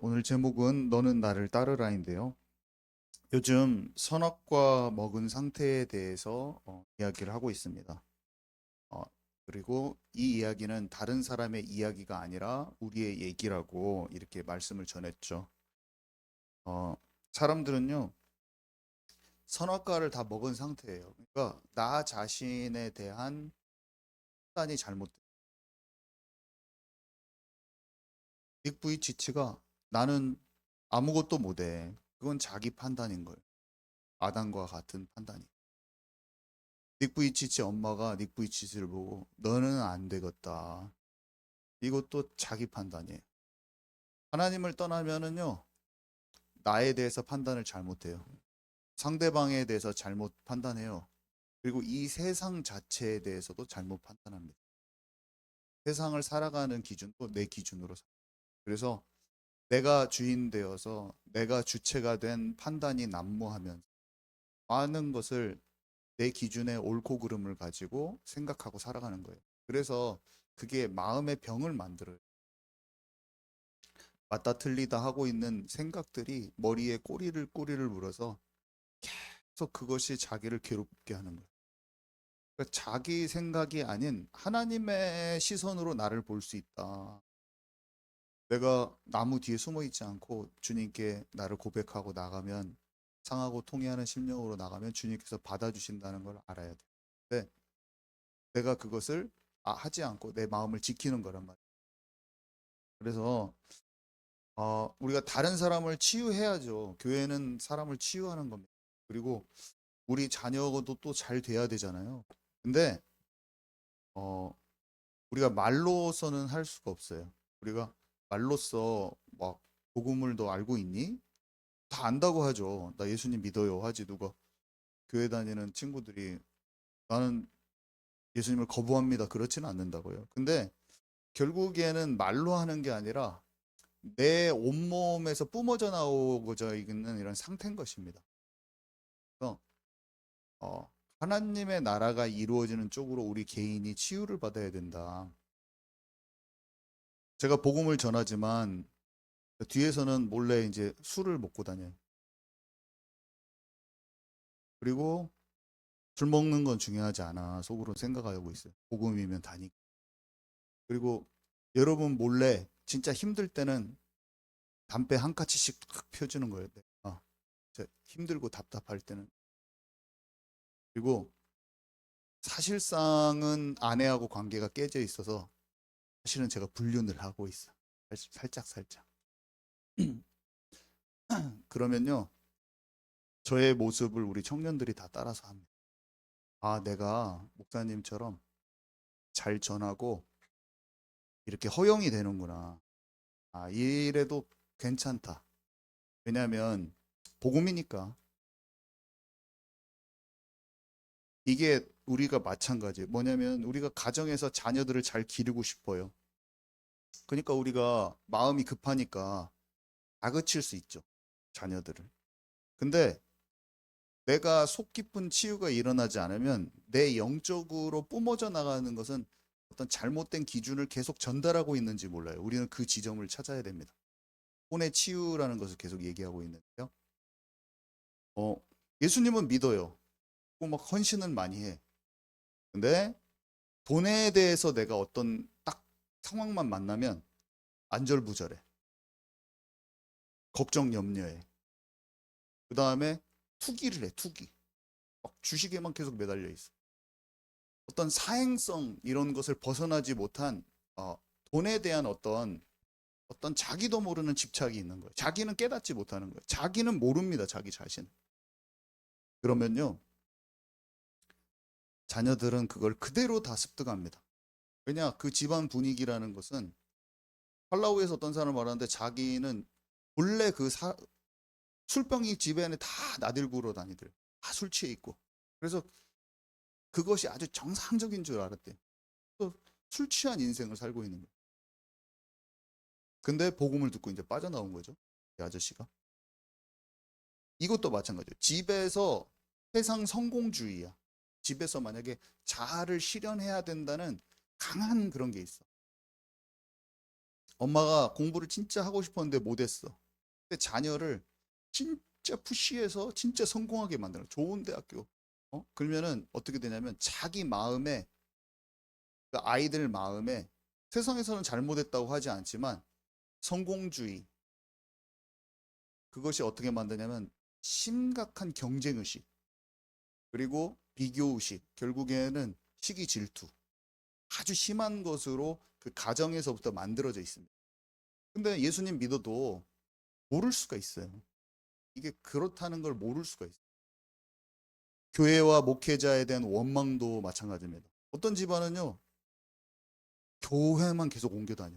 오늘 제목은 너는 나를 따르라인데요. 요즘 선악과 먹은 상태에 대해서 이야기를 하고 있습니다. 어, 그리고 이 이야기는 다른 사람의 이야기가 아니라 우리의 얘기라고 이렇게 말씀을 전했죠. 어, 사람들은요, 선악과를 다 먹은 상태예요. 그러니까 나 자신에 대한 판단이 잘못돼. 닉 부이치치가 나는 아무것도 못해. 그건 자기 판단인 거예요. 아담과 같은 판단이. 닉 부이치치 엄마가 닉 부이치치를 보고 너는 안 되겠다. 이것도 자기 판단이에요. 하나님을 떠나면은요, 나에 대해서 판단을 잘못해요. 상대방에 대해서 잘못 판단해요. 그리고 이 세상 자체에 대해서도 잘못 판단합니다. 세상을 살아가는 기준도 내 기준으로 그래서 내가 주인 되어서 내가 주체가 된 판단이 난무하면 많은 것을 내 기준의 옳고 그름을 가지고 생각하고 살아가는 거예요. 그래서 그게 마음의 병을 만들어요. 맞다 틀리다 하고 있는 생각들이 머리에 꼬리를 물어서 계속 그것이 자기를 괴롭게 하는 거예요. 그러니까 자기 생각이 아닌 하나님의 시선으로 나를 볼 수 있다. 내가 나무 뒤에 숨어 있지 않고 주님께 나를 고백하고 나가면 상하고 통회하는 심령으로 나가면 주님께서 받아주신다는 걸 알아야 돼. 근데 내가 그것을 하지 않고 내 마음을 지키는 거란 말이야. 그래서 우리가 다른 사람을 치유해야죠. 교회는 사람을 치유하는 겁니다. 그리고 우리 자녀도 또 잘 돼야 되잖아요. 근데 어, 우리가 말로서는 할 수가 없어요. 우리가 말로써 막 복음을 너 알고 있니? 다 안다고 하죠. 나 예수님 믿어요 하지 누가 교회 다니는 친구들이 나는 예수님을 거부합니다. 그렇지는 않는다고요. 근데 결국에는 말로 하는 게 아니라 내 온몸에서 뿜어져 나오고자 있는 이런 상태인 것입니다. 그래서 하나님의 나라가 이루어지는 쪽으로 우리 개인이 치유를 받아야 된다. 제가 복음을 전하지만 뒤에서는 몰래 이제 술을 먹고 다녀요. 그리고 술 먹는 건 중요하지 않아. 속으로 생각하고 있어요. 복음이면 다니까. 그리고 여러분 몰래 진짜 힘들 때는 담배 한 까치씩 탁 펴주는 거예요. 네. 힘들고 답답할 때는. 그리고 사실상은 아내하고 관계가 깨져 있어서 사실은 제가 불륜을 하고 있어. 살짝 살짝. 그러면요. 저의 모습을 우리 청년들이 다 따라서 합니다. 아, 내가 목사님처럼 잘 전하고 이렇게 허용이 되는구나. 아, 이래도 괜찮다. 왜냐하면 복음이니까. 이게 우리가 마찬가지예요. 뭐냐면 우리가 가정에서 자녀들을 잘 기르고 싶어요. 그러니까 우리가 마음이 급하니까 다그칠 수 있죠. 자녀들을. 근데 내가 속 깊은 치유가 일어나지 않으면 내 영적으로 뿜어져 나가는 것은 어떤 잘못된 기준을 계속 전달하고 있는지 몰라요. 우리는 그 지점을 찾아야 됩니다. 혼의 치유라는 것을 계속 얘기하고 있는데요. 어, 예수님은 믿어요. 꼭 막 헌신은 많이 해. 근데 돈에 대해서 내가 어떤 딱 상황만 만나면 안절부절해. 걱정 염려해. 그 다음에 투기를 해, 투기. 막 주식에만 계속 매달려 있어. 어떤 사행성 이런 것을 벗어나지 못한 어, 돈에 대한 어떤 자기도 모르는 집착이 있는 거예요. 자기는 깨닫지 못하는 거예요. 자기는 모릅니다. 자기 자신. 그러면요. 자녀들은 그걸 그대로 다 습득합니다. 왜냐? 그 집안 분위기라는 것은 팔라우에서 어떤 사람을 말하는데 자기는 본래 술병이 집에 안에 다 나들구러 다니더래요. 다 술 취해 있고. 그래서 그것이 아주 정상적인 줄 알았대요. 또 술 취한 인생을 살고 있는 거예요. 근데 복음을 듣고 이제 빠져나온 거죠. 이 아저씨가. 이것도 마찬가지예요. 집에서 세상 성공주의야. 집에서 만약에 자아를 실현해야 된다는 강한 그런 게 있어. 엄마가 공부를 진짜 하고 싶었는데 못했어. 근데 자녀를 진짜 푸시해서 진짜 성공하게 만들어. 좋은 대학교. 그러면은 어떻게 되냐면 자기 마음에, 그 아이들 마음에 세상에서는 잘못했다고 하지 않지만 성공주의, 그것이 어떻게 만드냐면 심각한 경쟁의식, 그리고 비교의식, 결국에는 시기 질투, 아주 심한 것으로 그 가정에서부터 만들어져 있습니다. 근데 예수님 믿어도 모를 수가 있어요. 이게 그렇다는 걸 모를 수가 있어요. 교회와 목회자에 대한 원망도 마찬가지입니다. 어떤 집안은요, 교회만 계속 옮겨 다녀.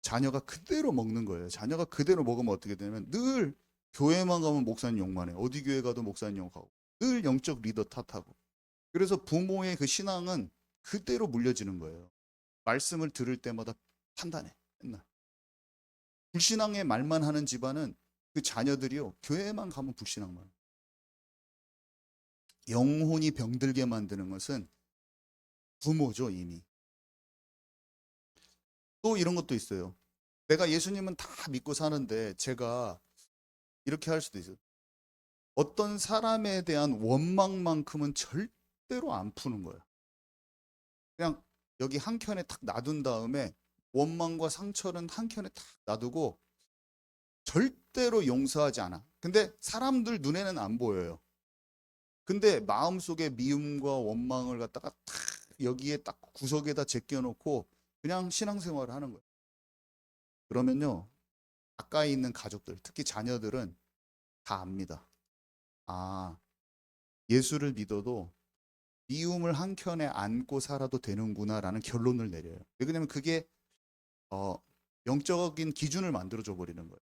자녀가 그대로 먹는 거예요. 자녀가 그대로 먹으면 어떻게 되냐면 늘 교회만 가면 목사님 욕만 해. 어디 교회 가도 목사님 욕하고. 늘 영적 리더 탓하고. 그래서 부모의 그 신앙은 그대로 물려지는 거예요. 말씀을 들을 때마다 판단해. 맨날. 불신앙의 말만 하는 집안은 그 자녀들이요, 교회만 가면 불신앙만. 영혼이 병들게 만드는 것은 부모죠, 이미. 또 이런 것도 있어요. 내가 예수님은 다 믿고 사는데 제가 이렇게 할 수도 있어요. 어떤 사람에 대한 원망만큼은 절대로 안 푸는 거예요. 그냥 여기 한 켠에 탁 놔둔 다음에 원망과 상처는 한 켠에 탁 놔두고 절대로 용서하지 않아. 근데 사람들 눈에는 안 보여요. 근데 마음속에 미움과 원망을 갖다가 탁 여기에 딱 구석에다 제껴놓고 그냥 신앙생활을 하는 거예요. 그러면요, 가까이 있는 가족들, 특히 자녀들은 다 압니다. 아, 예수를 믿어도 미움을 한켠에 안고 살아도 되는구나라는 결론을 내려요. 왜냐면 그게 어, 영적인 기준을 만들어줘 버리는 거예요.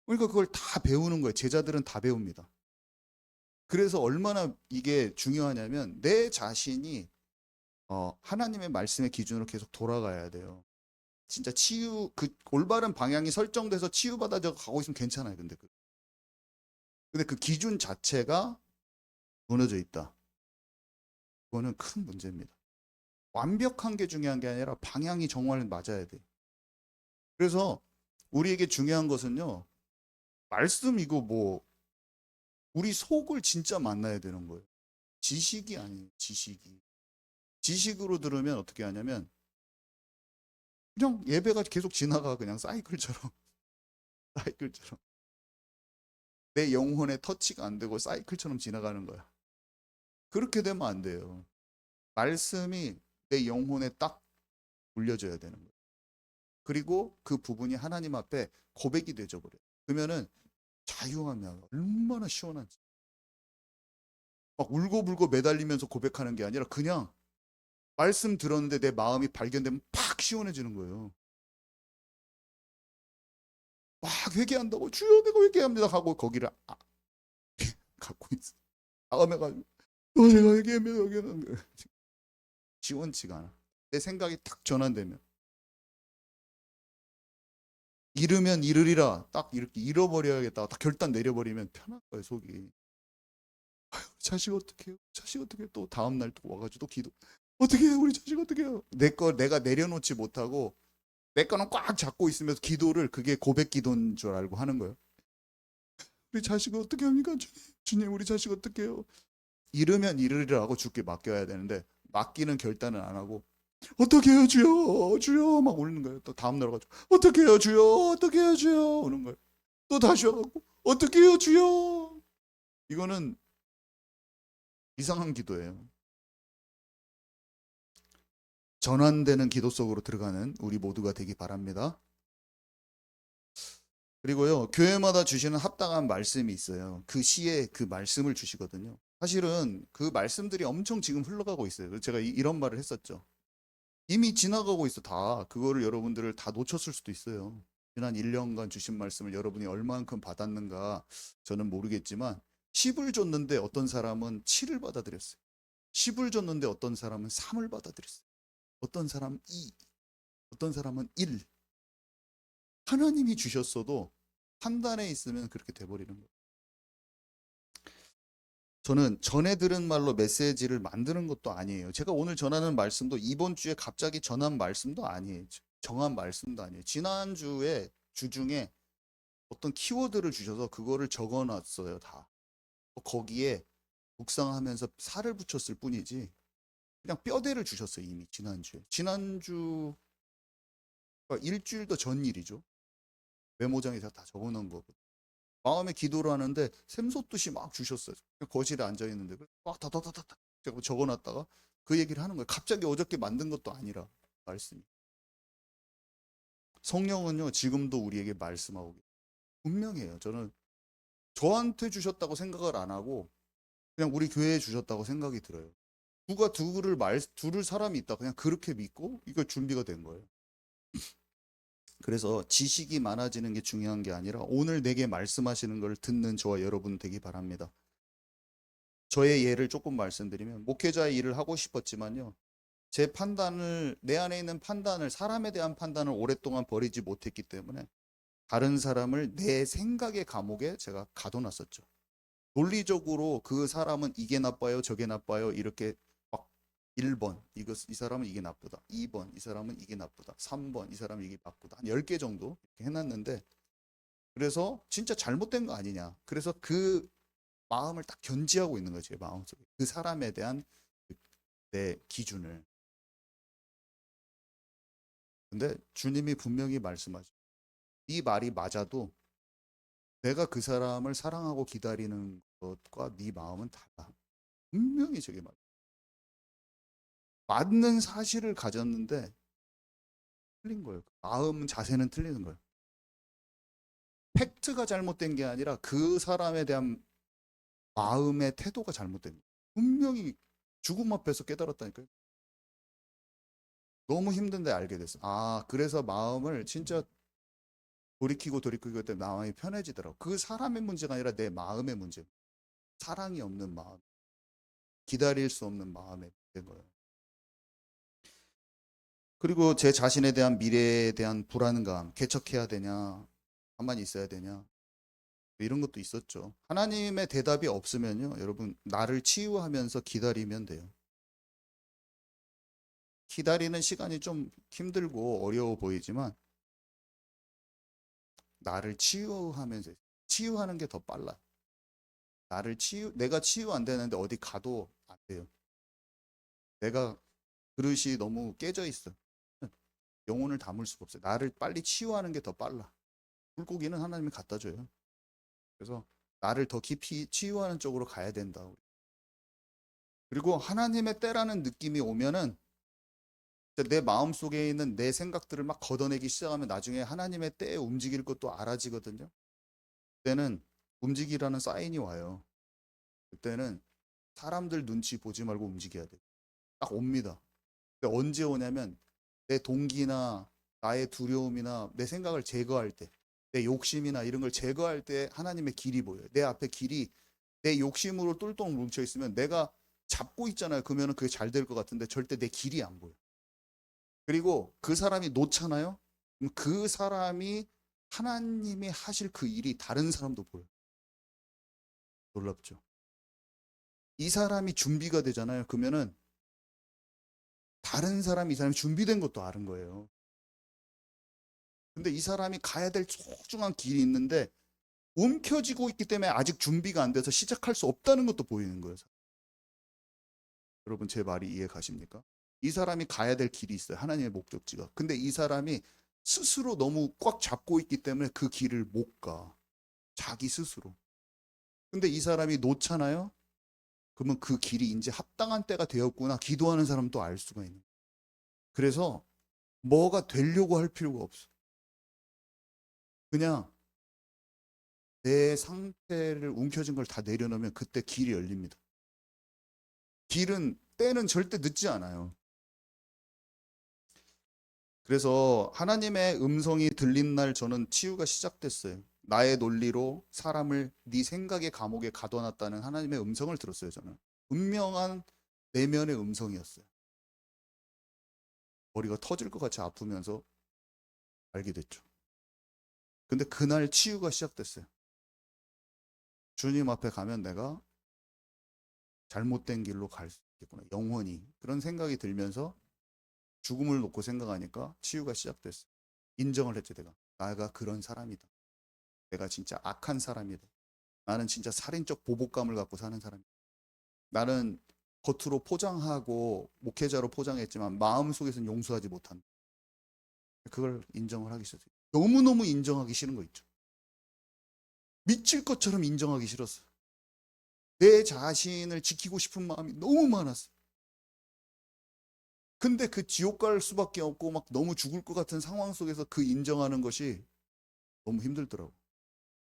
그러니까 그걸 다 배우는 거예요. 제자들은 다 배웁니다. 그래서 얼마나 이게 중요하냐면 내 자신이 하나님의 말씀의 기준으로 계속 돌아가야 돼요. 진짜 그 올바른 방향이 설정돼서 치유받아져 가고 있으면 괜찮아요. 근데 그 기준 자체가 무너져 있다. 그거는 큰 문제입니다. 완벽한 게 중요한 게 아니라 방향이 정말 맞아야 돼. 그래서 우리에게 중요한 것은요, 말씀이고 뭐 우리 속을 진짜 만나야 되는 거예요. 지식이 아니에요. 지식이. 지식으로 들으면 어떻게 하냐면 그냥 예배가 계속 지나가. 그냥 사이클처럼. 사이클처럼. 내 영혼에 터치가 안 되고 사이클처럼 지나가는 거야. 그렇게 되면 안 돼요. 말씀이 내 영혼에 딱 물려져야 되는 거예요. 그리고 그 부분이 하나님 앞에 고백이 되져 버려요. 그러면은 자유하면 얼마나 시원한지. 막 울고불고 매달리면서 고백하는 게 아니라 그냥 말씀 들었는데 내 마음이 발견되면 팍 시원해지는 거예요. 막 회개한다고, 주여 내가 회개합니다 하고 거기를 갖고 있어. 다음에 가지고 내가 회개합니다 회개합니다. 시원치가 않아. 내 생각이 딱 전환되면 잃으면 잃으리라 딱 이렇게 잃어버려야겠다 딱 결단 내려버리면 편한 거예요. 속이. 자식 어떻게 해요? 자식 어떻게 해요? 또 다음날 또 와가지고 또 기도, 어떻게 해요? 우리 자식 어떻게 해요? 내 거 내가 내려놓지 못하고 내 거는 꽉 잡고 있으면서 기도를, 그게 고백 기도인 줄 알고 하는 거예요. 우리 자식을 어떻게 합니까? 주님 우리 자식 어떻게 해요? 잃으면 잃으리라고 주께 맡겨야 되는데 맡기는 결단은 안 하고 어떻게 해요 주여 주여 막 울는 거예요. 또 다음날 와가지고 어떻게 해요 주여 어떻게 해요 주여 오는 거예요. 또 다시 와가지고 어떻게 해요 주여. 이거는 이상한 기도예요. 전환되는 기도 속으로 들어가는 우리 모두가 되기 바랍니다. 그리고요, 교회마다 주시는 합당한 말씀이 있어요. 그 시에 그 말씀을 주시거든요. 사실은 그 말씀들이 엄청 지금 흘러가고 있어요. 그래서 제가 이런 말을 했었죠. 이미 지나가고 있어, 다. 그거를 여러분들을 다 놓쳤을 수도 있어요. 지난 1년간 주신 말씀을 여러분이 얼만큼 받았는가 저는 모르겠지만 10을 줬는데 어떤 사람은 7을 받아들였어요. 10을 줬는데 어떤 사람은 3을 받아들였어요. 어떤 사람은 2, 어떤 사람은 1. 하나님이 주셨어도 판단에 있으면 그렇게 돼버리는 거예요. 저는 전에 들은 말로 메시지를 만드는 것도 아니에요. 제가 오늘 전하는 말씀도 이번 주에 갑자기 전한 말씀도 아니에요. 정한 말씀도 아니에요. 지난주에 주중에 어떤 키워드를 주셔서 그거를 적어놨어요. 다. 거기에 묵상하면서 살을 붙였을 뿐이지 그냥 뼈대를 주셨어요. 이미 지난주에. 지난주 일주일 더 전 일이죠. 메모장에 다 적어놓은 거거든요. 마음에 기도를 하는데 샘솟듯이 막 주셨어요. 거실에 앉아 있는데 막 다다다다다 적어놨다가 그 얘기를 하는 거예요. 갑자기 어저께 만든 것도 아니라 말씀이. 성령은요 지금도 우리에게 말씀하고 계세요. 분명해요. 저는 저한테 주셨다고 생각을 안 하고 그냥 우리 교회에 주셨다고 생각이 들어요. 누가 두를 사람이 있다 그냥 그렇게 믿고 이거 준비가 된 거예요. 그래서 지식이 많아지는 게 중요한 게 아니라 오늘 내게 말씀하시는 걸 듣는 저와 여러분 되기 바랍니다. 저의 예를 조금 말씀드리면 목회자의 일을 하고 싶었지만요. 제 판단을 내 안에 있는 판단을 사람에 대한 판단을 오랫동안 버리지 못했기 때문에 다른 사람을 내 생각의 감옥에 제가 가둬놨었죠. 논리적으로 그 사람은 이게 나빠요, 저게 나빠요 이렇게 막 1번 이 사람은 이게 나쁘다. 2번 이 사람은 이게 나쁘다. 3번 이 사람은 이게 나쁘다. 한 10개 정도 이렇게 해놨는데 그래서 진짜 잘못된 거 아니냐. 그래서 그 마음을 딱 견지하고 있는 거예요. 제 마음속에. 그 사람에 대한 내 기준을. 근데 주님이 분명히 말씀하죠. 네 말이 맞아도 내가 그 사람을 사랑하고 기다리는 것과 네 마음은 달라. 분명히 저게 맞는 사실을 가졌는데 틀린 거예요. 마음 자세는 틀리는 거예요. 팩트가 잘못된 게 아니라 그 사람에 대한 마음의 태도가 잘못된 거예요. 분명히 죽음 앞에서 깨달았다니까요. 너무 힘든데 알게 됐어. 아, 그래서 마음을 진짜 돌이키고 때문에 마음이 편해지더라고. 그 사람의 문제가 아니라 내 마음의 문제. 사랑이 없는 마음, 기다릴 수 없는 마음에 된 거예요. 그리고 제 자신에 대한 미래에 대한 불안감, 개척해야 되냐, 가만히 있어야 되냐, 이런 것도 있었죠. 하나님의 대답이 없으면요, 여러분, 나를 치유하면서 기다리면 돼요. 기다리는 시간이 좀 힘들고 어려워 보이지만, 나를 치유하면서, 치유하는 게 더 빨라. 내가 치유 안 되는데 어디 가도 안 돼요. 내가 그릇이 너무 깨져 있어. 영혼을 담을 수가 없어요. 나를 빨리 치유하는 게 더 빨라. 물고기는 하나님이 갖다 줘요. 그래서 나를 더 깊이 치유하는 쪽으로 가야 된다. 그리고 하나님의 때라는 느낌이 오면은 내 마음 속에 있는 내 생각들을 막 걷어내기 시작하면 나중에 하나님의 때에 움직일 것도 알아지거든요. 그때는 움직이라는 사인이 와요. 그때는 사람들 눈치 보지 말고 움직여야 돼. 딱 옵니다. 근데 언제 오냐면 내 동기나 나의 두려움이나 내 생각을 제거할 때, 내 욕심이나 이런 걸 제거할 때 하나님의 길이 보여요. 내 앞에 길이 내 욕심으로 똘똘 뭉쳐 있으면 내가 잡고 있잖아요. 그러면 그게 잘 될 것 같은데 절대 내 길이 안 보여. 그리고 그 사람이 놓잖아요. 그럼 그 사람이 하나님이 하실 그 일이 다른 사람도 보여. 놀랍죠. 이 사람이 준비가 되잖아요. 그러면은 다른 사람이 이 사람이 준비된 것도 아는 거예요. 근데 이 사람이 가야 될 소중한 길이 있는데 움켜쥐고 있기 때문에 아직 준비가 안 돼서 시작할 수 없다는 것도 보이는 거예요. 여러분 제 말이 이해 가십니까? 이 사람이 가야 될 길이 있어요. 하나님의 목적지가. 근데 이 사람이 스스로 너무 꽉 잡고 있기 때문에 그 길을 못 가. 자기 스스로. 근데 이 사람이 놓잖아요? 그러면 그 길이 이제 합당한 때가 되었구나. 기도하는 사람도 알 수가 있는. 그래서 뭐가 되려고 할 필요가 없어. 그냥 내 상태를 움켜쥔 걸 다 내려놓으면 그때 길이 열립니다. 때는 절대 늦지 않아요. 그래서 하나님의 음성이 들린 날 저는 치유가 시작됐어요. 나의 논리로 사람을 네 생각의 감옥에 가둬놨다는 하나님의 음성을 들었어요, 저는. 분명한 내면의 음성이었어요. 머리가 터질 것 같이 아프면서 알게 됐죠. 근데 그날 치유가 시작됐어요. 주님 앞에 가면 내가 잘못된 길로 갈 수 있겠구나. 영원히. 그런 생각이 들면서 죽음을 놓고 생각하니까 치유가 시작됐어. 인정을 했지 내가 그런 사람이다. 내가 진짜 악한 사람이다. 나는 진짜 살인적 보복감을 갖고 사는 사람이다. 나는 겉으로 포장하고 목회자로 포장했지만 마음속에서는 용서하지 못한다. 그걸 인정을 하기 싫었어요. 너무너무 인정하기 싫은 거 있죠. 미칠 것처럼 인정하기 싫었어요. 내 자신을 지키고 싶은 마음이 너무 많았어요. 근데 그 지옥 갈 수밖에 없고 막 너무 죽을 것 같은 상황 속에서 그 인정하는 것이 너무 힘들더라고.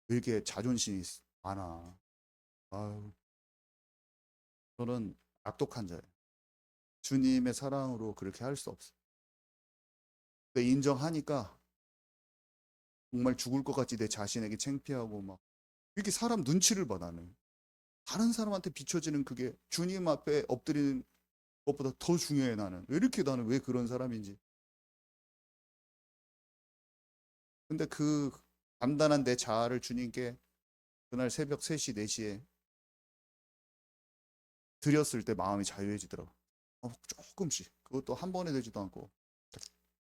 왜 이렇게 자존심이 많아. 아유, 저는 악독한 자예요. 주님의 사랑으로 그렇게 할 수 없어요. 근데 인정하니까 정말 죽을 것 같이 내 자신에게 창피하고 막 이렇게 사람 눈치를 봐 나는. 다른 사람한테 비춰지는 그게 주님 앞에 엎드리는 것보다 더 중요해 나는. 왜 이렇게 나는 왜 그런 사람인지. 근데 그 단단한 내 자아를 주님께 그날 새벽 3시, 4시에 드렸을 때 마음이 자유해지더라고. 조금씩. 그것도 한 번에 되지도 않고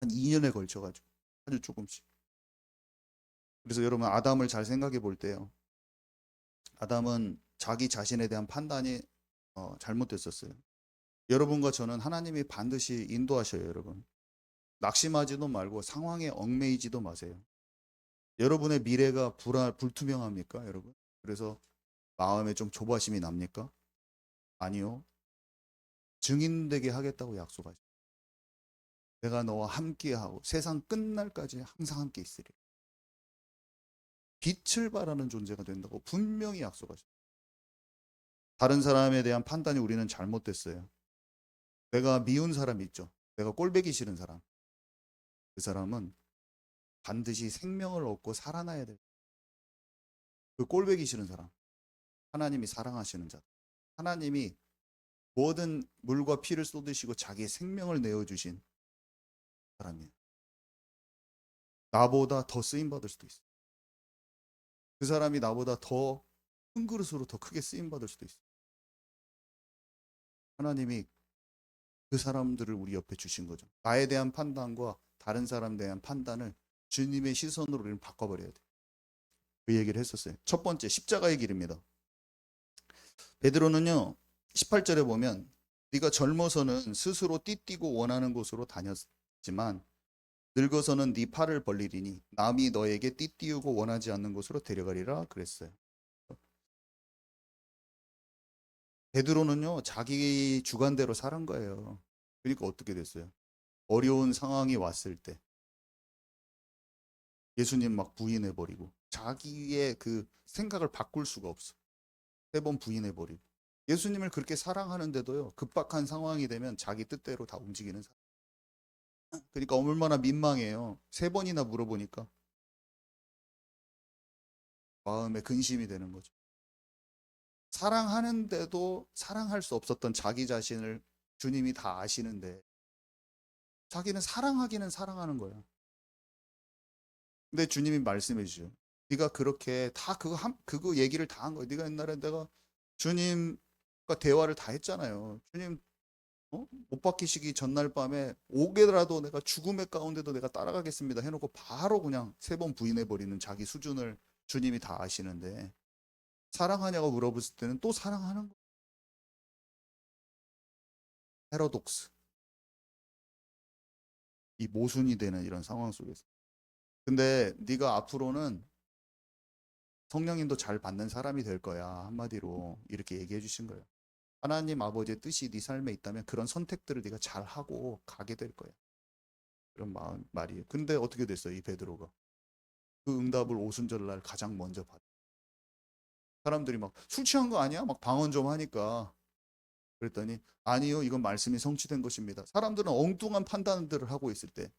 한 2년에 걸쳐가지고 아주 조금씩. 그래서 여러분 아담을 잘 생각해 볼 때요. 아담은 자기 자신에 대한 판단이 잘못됐었어요. 여러분과 저는 하나님이 반드시 인도하셔요, 여러분. 낙심하지도 말고 상황에 얽매이지도 마세요. 여러분의 미래가 불투명합니까, 여러분? 그래서 마음에 좀 조바심이 납니까? 아니요. 증인되게 하겠다고 약속하죠. 내가 너와 함께하고 세상 끝날까지 항상 함께 있으리. 빛을 발하는 존재가 된다고 분명히 약속하죠. 다른 사람에 대한 판단이 우리는 잘못됐어요. 내가 미운 사람 있죠. 내가 꼴보기 싫은 사람. 그 사람은 반드시 생명을 얻고 살아나야 돼. 그 꼴보기 싫은 사람. 하나님이 사랑하시는 자. 하나님이 모든 물과 피를 쏟으시고 자기의 생명을 내어주신 사람이에요. 나보다 더 쓰임받을 수도 있어요. 그 사람이 나보다 더 큰 그릇으로 더 크게 쓰임받을 수도 있어요. 하나님이 그 사람들을 우리 옆에 주신 거죠. 나에 대한 판단과 다른 사람에 대한 판단을 주님의 시선으로 우리는 바꿔버려야 돼요. 그 얘기를 했었어요. 첫 번째 십자가의 길입니다. 베드로는요 18절에 보면 네가 젊어서는 스스로 띠띠고 원하는 곳으로 다녔지만 늙어서는 네 팔을 벌리리니 남이 너에게 띠띠우고 원하지 않는 곳으로 데려가리라 그랬어요. 베드로는요 자기 주관대로 살은 거예요. 그러니까 어떻게 됐어요? 어려운 상황이 왔을 때 예수님 막 부인해버리고 자기의 그 생각을 바꿀 수가 없어. 3번 부인해버리고 예수님을 그렇게 사랑하는데도요 급박한 상황이 되면 자기 뜻대로 다 움직이는 사람. 그러니까 얼마나 민망해요. 3번이나 물어보니까 마음에 근심이 되는 거죠. 사랑하는데도 사랑할 수 없었던 자기 자신을 주님이 다 아시는데 자기는 사랑하기는 사랑하는 거야. 근데 주님이 말씀해 주죠. 네가 그렇게 다 그거 얘기를 다 한 거야. 네가 옛날에 내가 주님과 대화를 다 했잖아요. 주님 못 박히시기 전날 밤에 오게라도 내가 죽음의 가운데도 내가 따라가겠습니다 해놓고 바로 그냥 3번 부인해버리는 자기 수준을 주님이 다 아시는데 사랑하냐고 물어봤을 때는 또 사랑하는 거. 패러독스. 이 모순이 되는 이런 상황 속에서. 근데 네가 앞으로는 성령님도 잘 받는 사람이 될 거야. 한마디로 이렇게 얘기해 주신 거예요. 하나님 아버지의 뜻이 네 삶에 있다면 그런 선택들을 네가 잘하고 가게 될 거야. 그런 말이에요. 근데 어떻게 됐어요? 이 베드로가. 그 응답을 오순절날 가장 먼저 받아. 사람들이 막 술 취한 거 아니야? 막 방언 좀 하니까. 그랬더니 아니요, 이건 말씀이 성취된 것입니다. 사람들은 엉뚱한 판단들을 하고 있을 때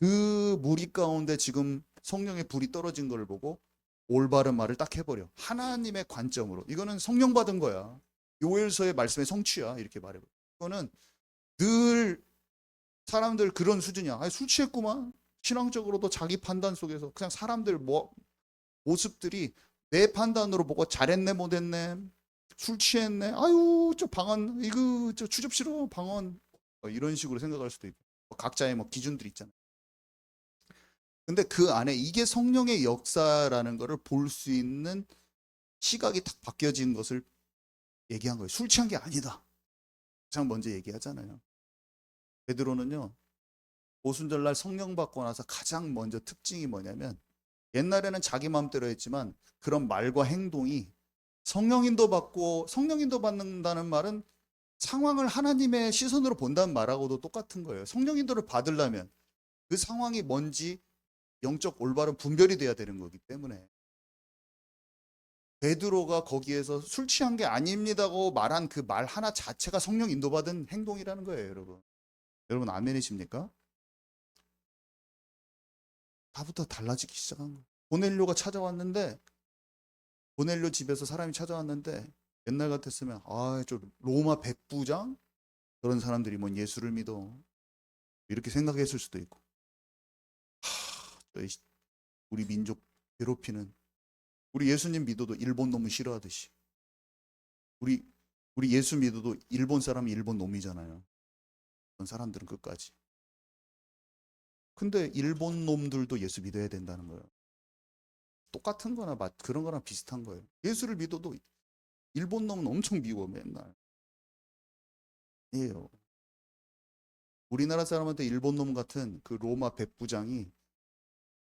그 무리 가운데 지금 성령의 불이 떨어진 걸 보고 올바른 말을 딱 해버려. 하나님의 관점으로. 이거는 성령 받은 거야. 요엘서의 말씀의 성취야. 이렇게 말해버려. 이거는 늘 사람들 그런 수준이야. 아니, 술 취했구만. 신앙적으로도 자기 판단 속에서 그냥 사람들 모습들이 내 판단으로 보고 잘했네 못했네 술 취했네 아유 저 방언 이거 저 추접 싫어 방언 이런 식으로 생각할 수도 있고 각자의 뭐 기준들이 있잖아요. 근데 그 안에 이게 성령의 역사라는 거를 볼 수 있는 시각이 딱 바뀌어진 것을 얘기한 거예요. 술 취한 게 아니다. 가장 먼저 얘기하잖아요. 베드로는요, 오순절날 성령 받고 나서 가장 먼저 특징이 뭐냐면, 옛날에는 자기 마음대로 했지만 그런 말과 행동이 성령 인도 받는다는 말은 상황을 하나님의 시선으로 본다는 말하고도 똑같은 거예요. 성령 인도를 받으려면 그 상황이 뭔지 영적 올바른 분별이 돼야 되는 거기 때문에 베드로가 거기에서 술 취한 게 아닙니다고 말한 그 말 하나 자체가 성령 인도받은 행동이라는 거예요, 여러분. 여러분 아멘이십니까? 다부터 달라지기 시작한 거예요. 고넬료가 찾아왔는데 고넬료 집에서 사람이 찾아왔는데 옛날 같았으면 저 로마 백부장 그런 사람들이 뭔 예수를 믿어 이렇게 생각했을 수도 있고 우리 민족 괴롭히는 우리 예수님 믿어도 일본 놈은 싫어하듯이 우리 우리 예수 믿어도 일본 사람이 일본 놈이잖아요. 그런 사람들은 끝까지. 근데 일본 놈들도 예수 믿어야 된다는 거예요. 똑같은 거나 그런 거랑 비슷한 거예요. 예수를 믿어도 일본 놈은 엄청 미워 맨날. 예요. 우리나라 사람한테 일본 놈 같은 그 로마 백부장이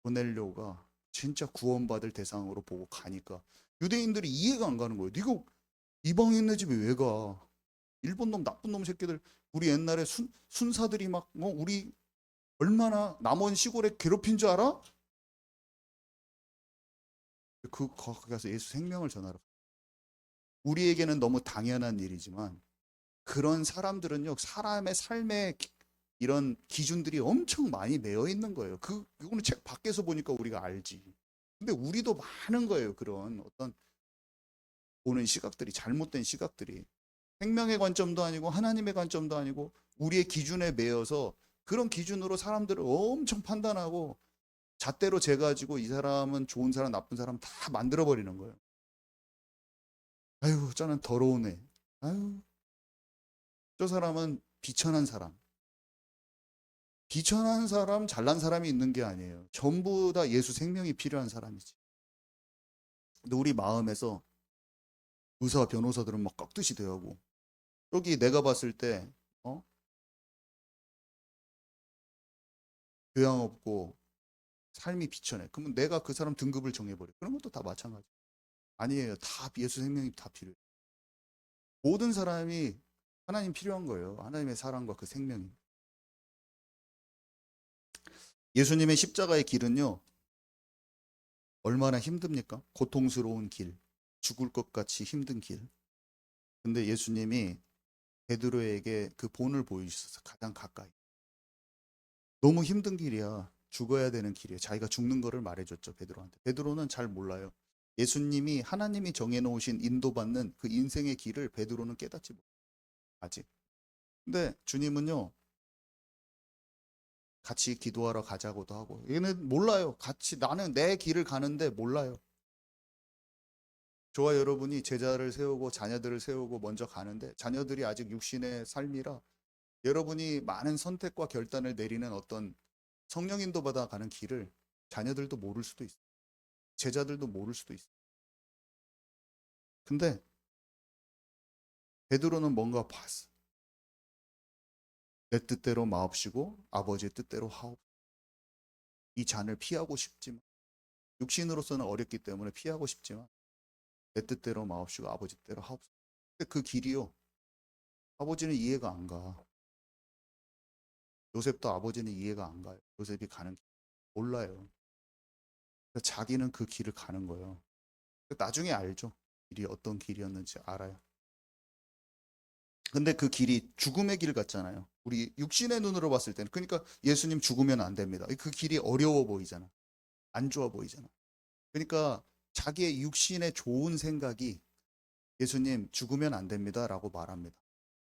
고넬료가 진짜 구원받을 대상으로 보고 가니까 유대인들이 이해가 안 가는 거예요. 네가 이방인네 집에 왜 가? 일본 놈 나쁜 놈 새끼들 우리 옛날에 순사들이 막 우리 얼마나 남원 시골에 괴롭힌 줄 알아? 거기 가서 예수 생명을 전하러. 우리에게는 너무 당연한 일이지만 그런 사람들은요 사람의 삶의 이런 기준들이 엄청 많이 매여 있는 거예요. 그거는 책 밖에서 보니까 우리가 알지. 근데 우리도 많은 거예요. 그런 어떤 보는 시각들이 잘못된 시각들이 생명의 관점도 아니고 하나님의 관점도 아니고 우리의 기준에 매여서 그런 기준으로 사람들을 엄청 판단하고 잣대로 재가지고 이 사람은 좋은 사람 나쁜 사람 다 만들어 버리는 거예요. 아유 저는 더러운 애. 아유 저 사람은 비천한 사람. 비천한 사람, 잘난 사람이 있는 게 아니에요. 전부 다 예수 생명이 필요한 사람이지. 근데 우리 마음에서 의사와 변호사들은 막 깍듯이 대하고 여기 내가 봤을 때 교양 없고 삶이 비천해. 그러면 내가 그 사람 등급을 정해버려. 그런 것도 다 마찬가지. 아니에요. 다 예수 생명이 다 필요해요. 모든 사람이 하나님 필요한 거예요. 하나님의 사랑과 그 생명이. 예수님의 십자가의 길은요. 얼마나 힘듭니까? 고통스러운 길. 죽을 것 같이 힘든 길. 근데 예수님이 베드로에게 그 본을 보여주셔서 가장 가까이. 너무 힘든 길이야. 죽어야 되는 길이에요. 자기가 죽는 거를 말해줬죠. 베드로한테. 베드로는 잘 몰라요. 예수님이 하나님이 정해놓으신 인도받는 그 인생의 길을 베드로는 깨닫지 못해요. 아직. 근데 주님은요. 같이 기도하러 가자고도 하고 얘는 몰라요. 같이 나는 내 길을 가는데 몰라요. 저와 여러분이 제자를 세우고 자녀들을 세우고 먼저 가는데 자녀들이 아직 육신의 삶이라 여러분이 많은 선택과 결단을 내리는 어떤 성령 인도받아 가는 길을 자녀들도 모를 수도 있어요. 제자들도 모를 수도 있어요. 근데 베드로는 뭔가 봤어. 내 뜻대로 마옵시고 아버지의 뜻대로 하옵. 이 잔을 피하고 싶지만 육신으로서는 어렵기 때문에 피하고 싶지만 내 뜻대로 마옵시고 아버지 뜻대로 하옵소서. 근데 그 길이요. 아버지는 이해가 안 가. 요셉도 아버지는 이해가 안 가요. 요셉이 가는 길 몰라요. 자기는 그 길을 가는 거예요. 나중에 알죠. 길이 어떤 길이었는지 알아요. 근데 그 길이 죽음의 길 같잖아요. 우리 육신의 눈으로 봤을 때는. 그러니까 예수님 죽으면 안 됩니다. 그 길이 어려워 보이잖아. 안 좋아 보이잖아. 그러니까 자기의 육신의 좋은 생각이 예수님 죽으면 안 됩니다라고 말합니다.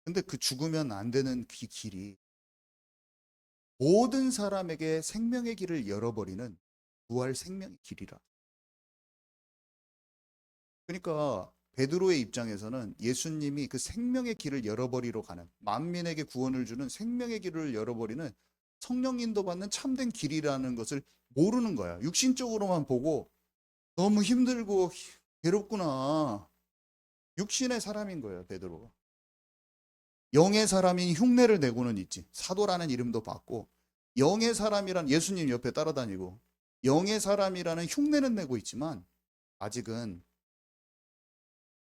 근데 그 죽으면 안 되는 그 길이 모든 사람에게 생명의 길을 열어버리는 부활 생명의 길이라. 그러니까 베드로의 입장에서는 예수님이 그 생명의 길을 열어버리러 가는 만민에게 구원을 주는 생명의 길을 열어버리는 성령 인도받는 참된 길이라는 것을 모르는 거야. 육신적으로만 보고 너무 힘들고 괴롭구나. 육신의 사람인 거예요, 베드로가. 영의 사람인 흉내를 내고는 있지. 사도라는 이름도 받고 영의 사람이란 예수님 옆에 따라다니고 영의 사람이라는 흉내는 내고 있지만 아직은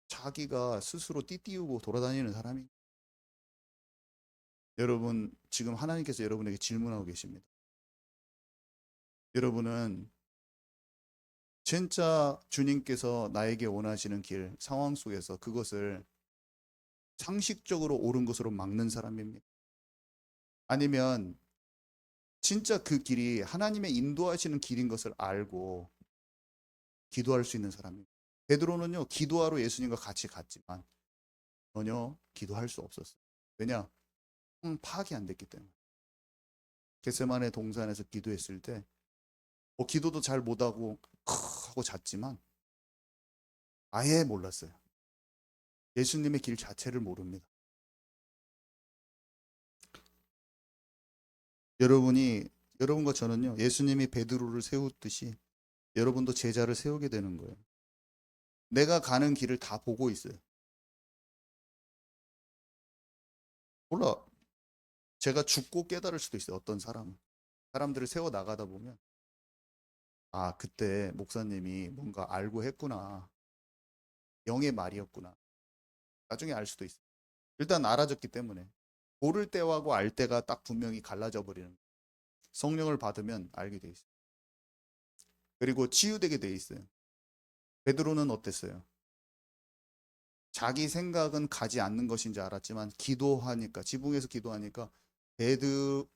자기가 스스로 띠띠우고 돌아다니는 사람이. 여러분, 지금 하나님께서 여러분에게 질문하고 계십니다. 여러분은 진짜 주님께서 나에게 원하시는 길, 상황 속에서 그것을 상식적으로 옳은 것으로 막는 사람입니다. 아니면 진짜 그 길이 하나님의 인도하시는 길인 것을 알고 기도할 수 있는 사람입니다. 베드로는요, 기도하러 예수님과 같이 갔지만 전혀 기도할 수 없었어요. 왜냐? 파악이 안 됐기 때문에. 겟세마네 동산에서 기도했을 때 기도도 잘 못하고 하고 잤지만 아예 몰랐어요. 예수님의 길 자체를 모릅니다. 여러분과 저는요, 예수님이 베드로를 세웠듯이 여러분도 제자를 세우게 되는 거예요. 내가 가는 길을 다 보고 있어요. 몰라. 제가 죽고 깨달을 수도 있어요. 어떤 사람들을 세워 나가다 보면 아, 그때 목사님이 뭔가 알고 했구나. 영의 말이었구나. 나중에 알 수도 있어요. 일단 알아졌기 때문에 모를 때하고 알 때가 딱 분명히 갈라져 버리는 거예요. 성령을 받으면 알게 돼 있어요. 그리고 치유되게 돼 있어요. 베드로는 어땠어요? 자기 생각은 가지 않는 것인지 알았지만 기도하니까 지붕에서 기도하니까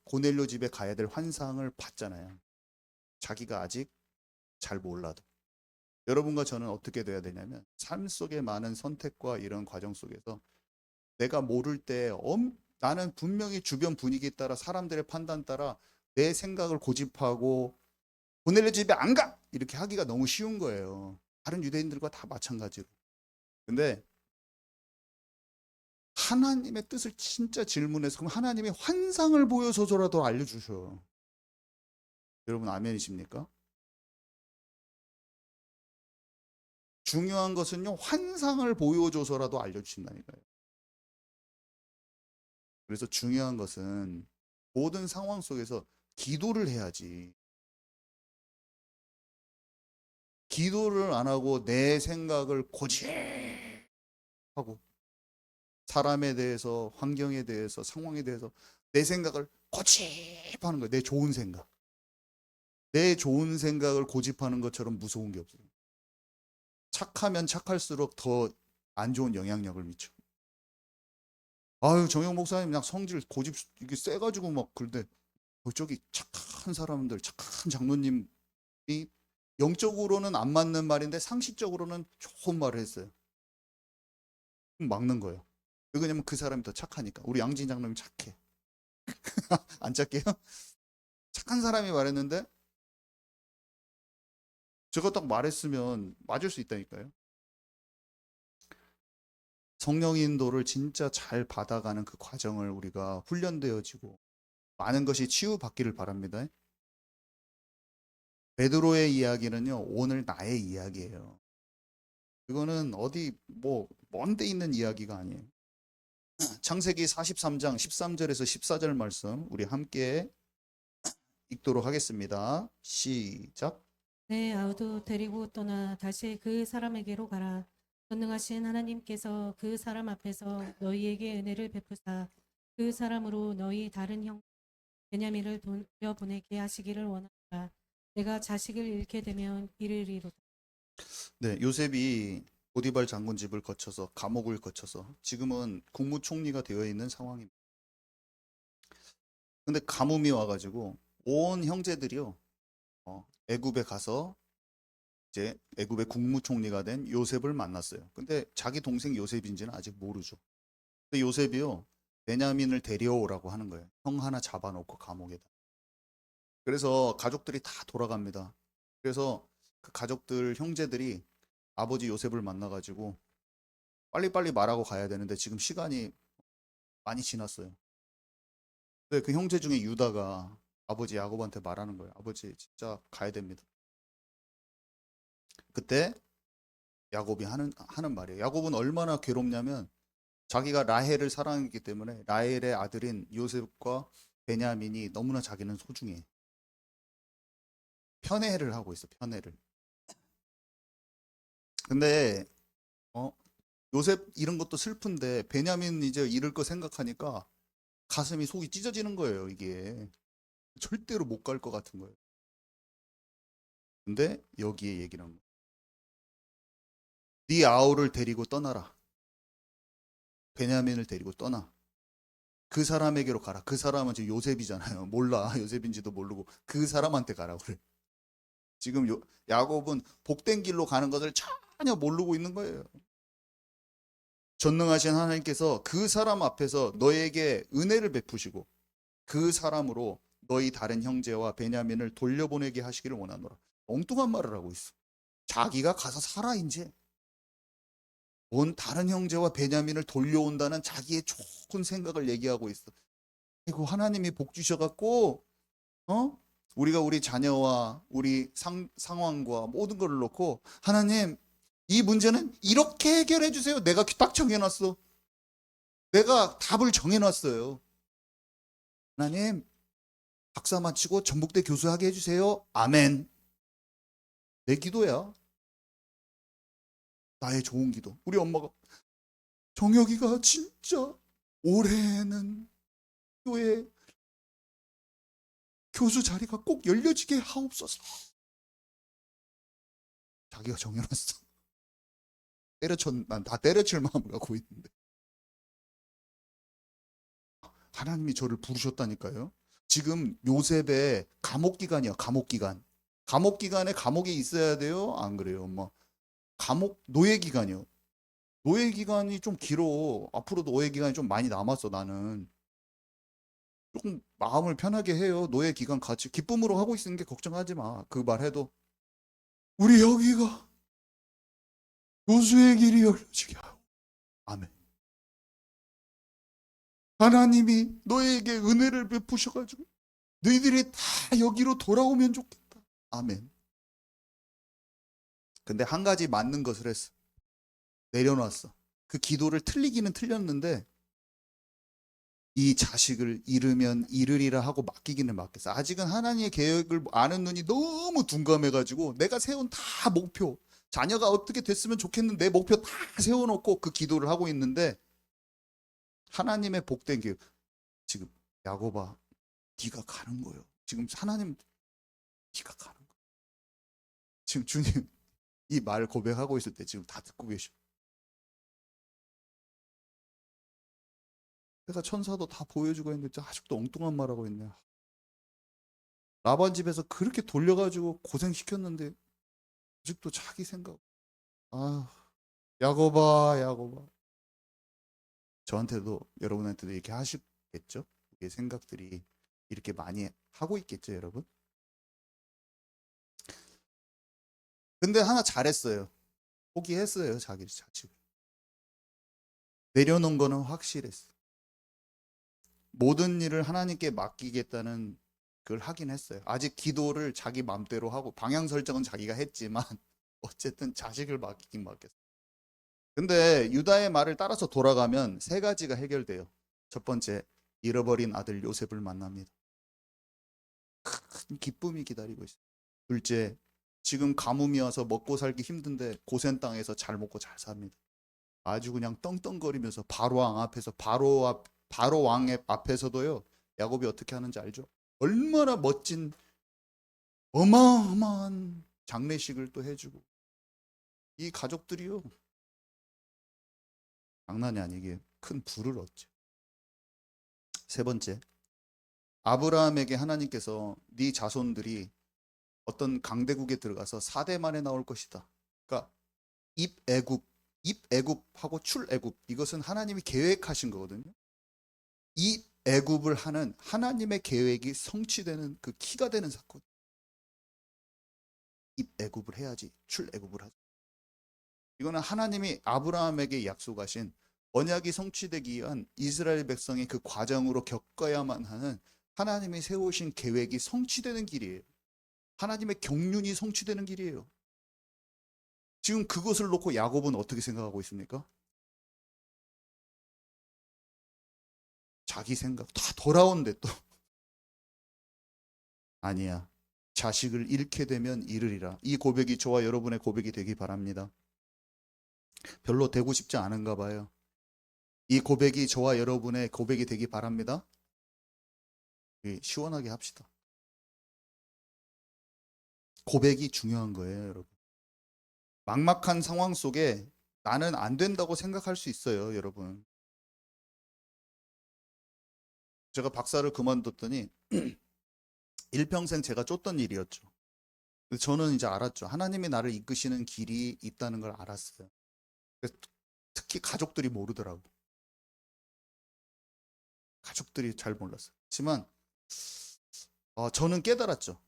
고넬료 집에 가야 될 환상을 봤잖아요. 자기가 아직 잘 몰라도. 여러분과 저는 어떻게 돼야 되냐면 삶 속의 많은 선택과 이런 과정 속에서 내가 모를 때 나는 분명히 주변 분위기에 따라 사람들의 판단 따라 내 생각을 고집하고 고넬료 집에 안 가! 이렇게 하기가 너무 쉬운 거예요. 다른 유대인들과 다 마찬가지로. 근데 하나님의 뜻을 진짜 질문해서 그럼 하나님이 환상을 보여줘서라도 알려주셔. 여러분 아멘이십니까? 중요한 것은요, 환상을 보여줘서라도 알려주신다니까요. 그래서 중요한 것은 모든 상황 속에서 기도를 해야지. 기도를 안 하고 내 생각을 고집하고 사람에 대해서, 환경에 대해서, 상황에 대해서 내 생각을 고집하는 거예요. 내 좋은 생각. 내 좋은 생각을 고집하는 것처럼 무서운 게 없어요. 착하면 착할수록 더 안 좋은 영향력을 미쳐. 아유, 정영 목사님 그냥 성질 고집 이게 세가지고 막 그런데 저기 착한 사람들, 착한 장로님이 영적으로는 안 맞는 말인데 상식적으로는 좋은 말을 했어요. 그럼 막는 거예요. 왜냐면 그 사람이 더 착하니까. 우리 양진 장로님 착해. 안 착해요? 착한 사람이 말했는데 제가 딱 말했으면 맞을 수 있다니까요. 성령 인도를 진짜 잘 받아가는 그 과정을 우리가 훈련되어지고 많은 것이 치유받기를 바랍니다. 베드로의 이야기는요, 오늘 나의 이야기예요. 그거는 어디 뭐 먼데 있는 이야기가 아니에요. 창세기 43장 13절에서 14절 말씀 우리 함께 읽도록 하겠습니다. 시작. 내 아우도 데리고 떠나 다시 그 사람에게로 가라. 전능하신 하나님께서 그 사람 앞에서 너희에게 은혜를 베푸사 그 사람으로 너희 다른 형 베냐민을 돌려보내게 하시기를 원한다. 내가 자식을 잃게 되면 이르리로다. 네, 요셉이 보디발 장군 집을 거쳐서 감옥을 거쳐서 지금은 국무총리가 되어 있는 상황입니다. 근데 가뭄이 와가지고 온 형제들이요, 애굽에 가서 이제 애굽의 국무총리가 된 요셉을 만났어요. 근데 자기 동생 요셉인지는 아직 모르죠. 근데 요셉이요, 베냐민을 데려오라고 하는 거예요. 형 하나 잡아놓고 감옥에다. 그래서 가족들이 다 돌아갑니다. 그래서 그 가족들 형제들이 아버지 요셉을 만나가지고 빨리빨리 말하고 가야 되는데 지금 시간이 많이 지났어요. 근데 그 형제 중에 유다가 아버지 야곱한테 말하는 거예요. 아버지 진짜 가야 됩니다. 그때 야곱이 하는 말이에요. 야곱은 얼마나 괴롭냐면 자기가 라헬을 사랑했기 때문에 라헬의 아들인 요셉과 베냐민이 너무나 자기는 소중해. 편애를 하고 있어. 편애를. 근데 요셉 잃은 것도 슬픈데 베냐민 이제 잃을 거 생각하니까 가슴이 속이 찢어지는 거예요. 이게 절대로 못 갈 것 같은 거예요. 근데 여기에 얘기를 한 거예요. 네 아우를 데리고 떠나라. 베냐민을 데리고 떠나. 그 사람에게로 가라. 그 사람은 지금 요셉이잖아요. 몰라. 요셉인지도 모르고 그 사람한테 가라 그래. 지금 야곱은 복된 길로 가는 것을 전혀 모르고 있는 거예요. 전능하신 하나님께서 그 사람 앞에서 너에게 은혜를 베푸시고 그 사람으로 너희 다른 형제와 베냐민을 돌려보내게 하시기를 원하노라. 엉뚱한 말을 하고 있어. 자기가 가서 살아 이제. 온 다른 형제와 베냐민을 돌려온다는 자기의 좋은 생각을 얘기하고 있어. 그리고 하나님이 복 주셔갖고 우리가 우리 자녀와 우리 상황과 모든 걸 놓고 하나님 이 문제는 이렇게 해결해 주세요. 내가 딱 정해놨어. 내가 답을 정해놨어요. 하나님 박사 마치고 전북대 교수하게 해주세요. 아멘. 내 기도야. 나의 좋은 기도. 우리 엄마가 정혁이가 진짜 올해는 교회 교수 자리가 꼭 열려지게 하옵소서. 자기가 정해놨어. 난 다 때려칠 마음을 갖고 있는데 하나님이 저를 부르셨다니까요. 지금 요셉의 감옥 기간이야. 감옥 기간. 감옥 기간에 감옥에 있어야 돼요? 안 그래요, 엄마? 감옥 노예 기간이요. 노예 기간이 좀 길어. 앞으로도 노예 기간이 좀 많이 남았어. 나는 조금 마음을 편하게 해요. 노예 기간 같이 기쁨으로 하고 있는 게 걱정하지 마. 그 말해도 우리 여기가 교수의 길이 열려지게 하고 아멘. 하나님이 너에게 은혜를 베푸셔가지고 너희들이 다 여기로 돌아오면 좋겠다. 아멘. 근데 한 가지 맞는 것을 했어. 내려놨어. 그 기도를 틀리기는 틀렸는데 이 자식을 잃으면 잃으리라 하고 맡기기는 맡겼어. 아직은 하나님의 계획을 아는 눈이 너무 둔감해가지고 내가 세운 다 목표, 자녀가 어떻게 됐으면 좋겠는 내 목표 다 세워놓고 그 기도를 하고 있는데 하나님의 복된 계획. 지금 야곱아, 네가 가는 거예요. 지금 하나님, 네가 가는 거예요. 지금 주님 이 말 고백하고 있을 때 지금 다 듣고 계셔. 내가 천사도 다 보여주고 있는데 아직도 엉뚱한 말하고 있네. 라반 집에서 그렇게 돌려가지고 고생시켰는데 아직도 자기 생각. 아, 야곱아, 야곱아. 저한테도 여러분한테도 이렇게 하시겠죠? 이게 생각들이 이렇게 많이 하고 있겠죠, 여러분? 근데 하나 잘했어요. 포기했어요, 자기 자식. 내려놓은 거는 확실했어. 모든 일을 하나님께 맡기겠다는 그걸 하긴 했어요. 아직 기도를 자기 맘대로 하고 방향 설정은 자기가 했지만 어쨌든 자식을 맡기긴 맡겼어요. 근데 유다의 말을 따라서 돌아가면 세 가지가 해결돼요. 첫 번째, 잃어버린 아들 요셉을 만납니다. 큰 기쁨이 기다리고 있어요. 둘째, 지금 가뭄이 와서 먹고 살기 힘든데 고센 땅에서 잘 먹고 잘 삽니다. 아주 그냥 떵떵거리면서 바로왕 앞에서 바로왕의 앞에서도요. 야곱이 어떻게 하는지 알죠? 얼마나 멋진 어마어마한 장례식을 또 해주고 이 가족들이요. 장난이 아니게 큰 부를 얻죠. 세 번째, 아브라함에게 하나님께서 네 자손들이 어떤 강대국에 들어가서 4대 만에 나올 것이다. 그러니까 입애굽하고 출애굽 이것은 하나님이 계획하신 거거든요. 입애굽을 하는 하나님의 계획이 성취되는 그 키가 되는 사건. 입애굽을 해야지 출애굽을 하죠. 이거는 하나님이 아브라함에게 약속하신 언약이 성취되기 위한 이스라엘 백성의 그 과정으로 겪어야만 하는 하나님이 세우신 계획이 성취되는 길이에요. 하나님의 경륜이 성취되는 길이에요. 지금 그것을 놓고 야곱은 어떻게 생각하고 있습니까? 자기 생각 다 돌아온대 또. 아니야. 자식을 잃게 되면 잃으리라. 이 고백이 저와 여러분의 고백이 되기 바랍니다. 별로 되고 싶지 않은가 봐요. 이 고백이 저와 여러분의 고백이 되기 바랍니다. 시원하게 합시다. 고백이 중요한 거예요, 여러분. 막막한 상황 속에 나는 안 된다고 생각할 수 있어요, 여러분. 제가 박사를 그만뒀더니 일평생 제가 쫓던 일이었죠. 저는 이제 알았죠. 하나님이 나를 이끄시는 길이 있다는 걸 알았어요. 특히 가족들이 모르더라고. 가족들이 잘 몰랐어요. 하지만 저는 깨달았죠.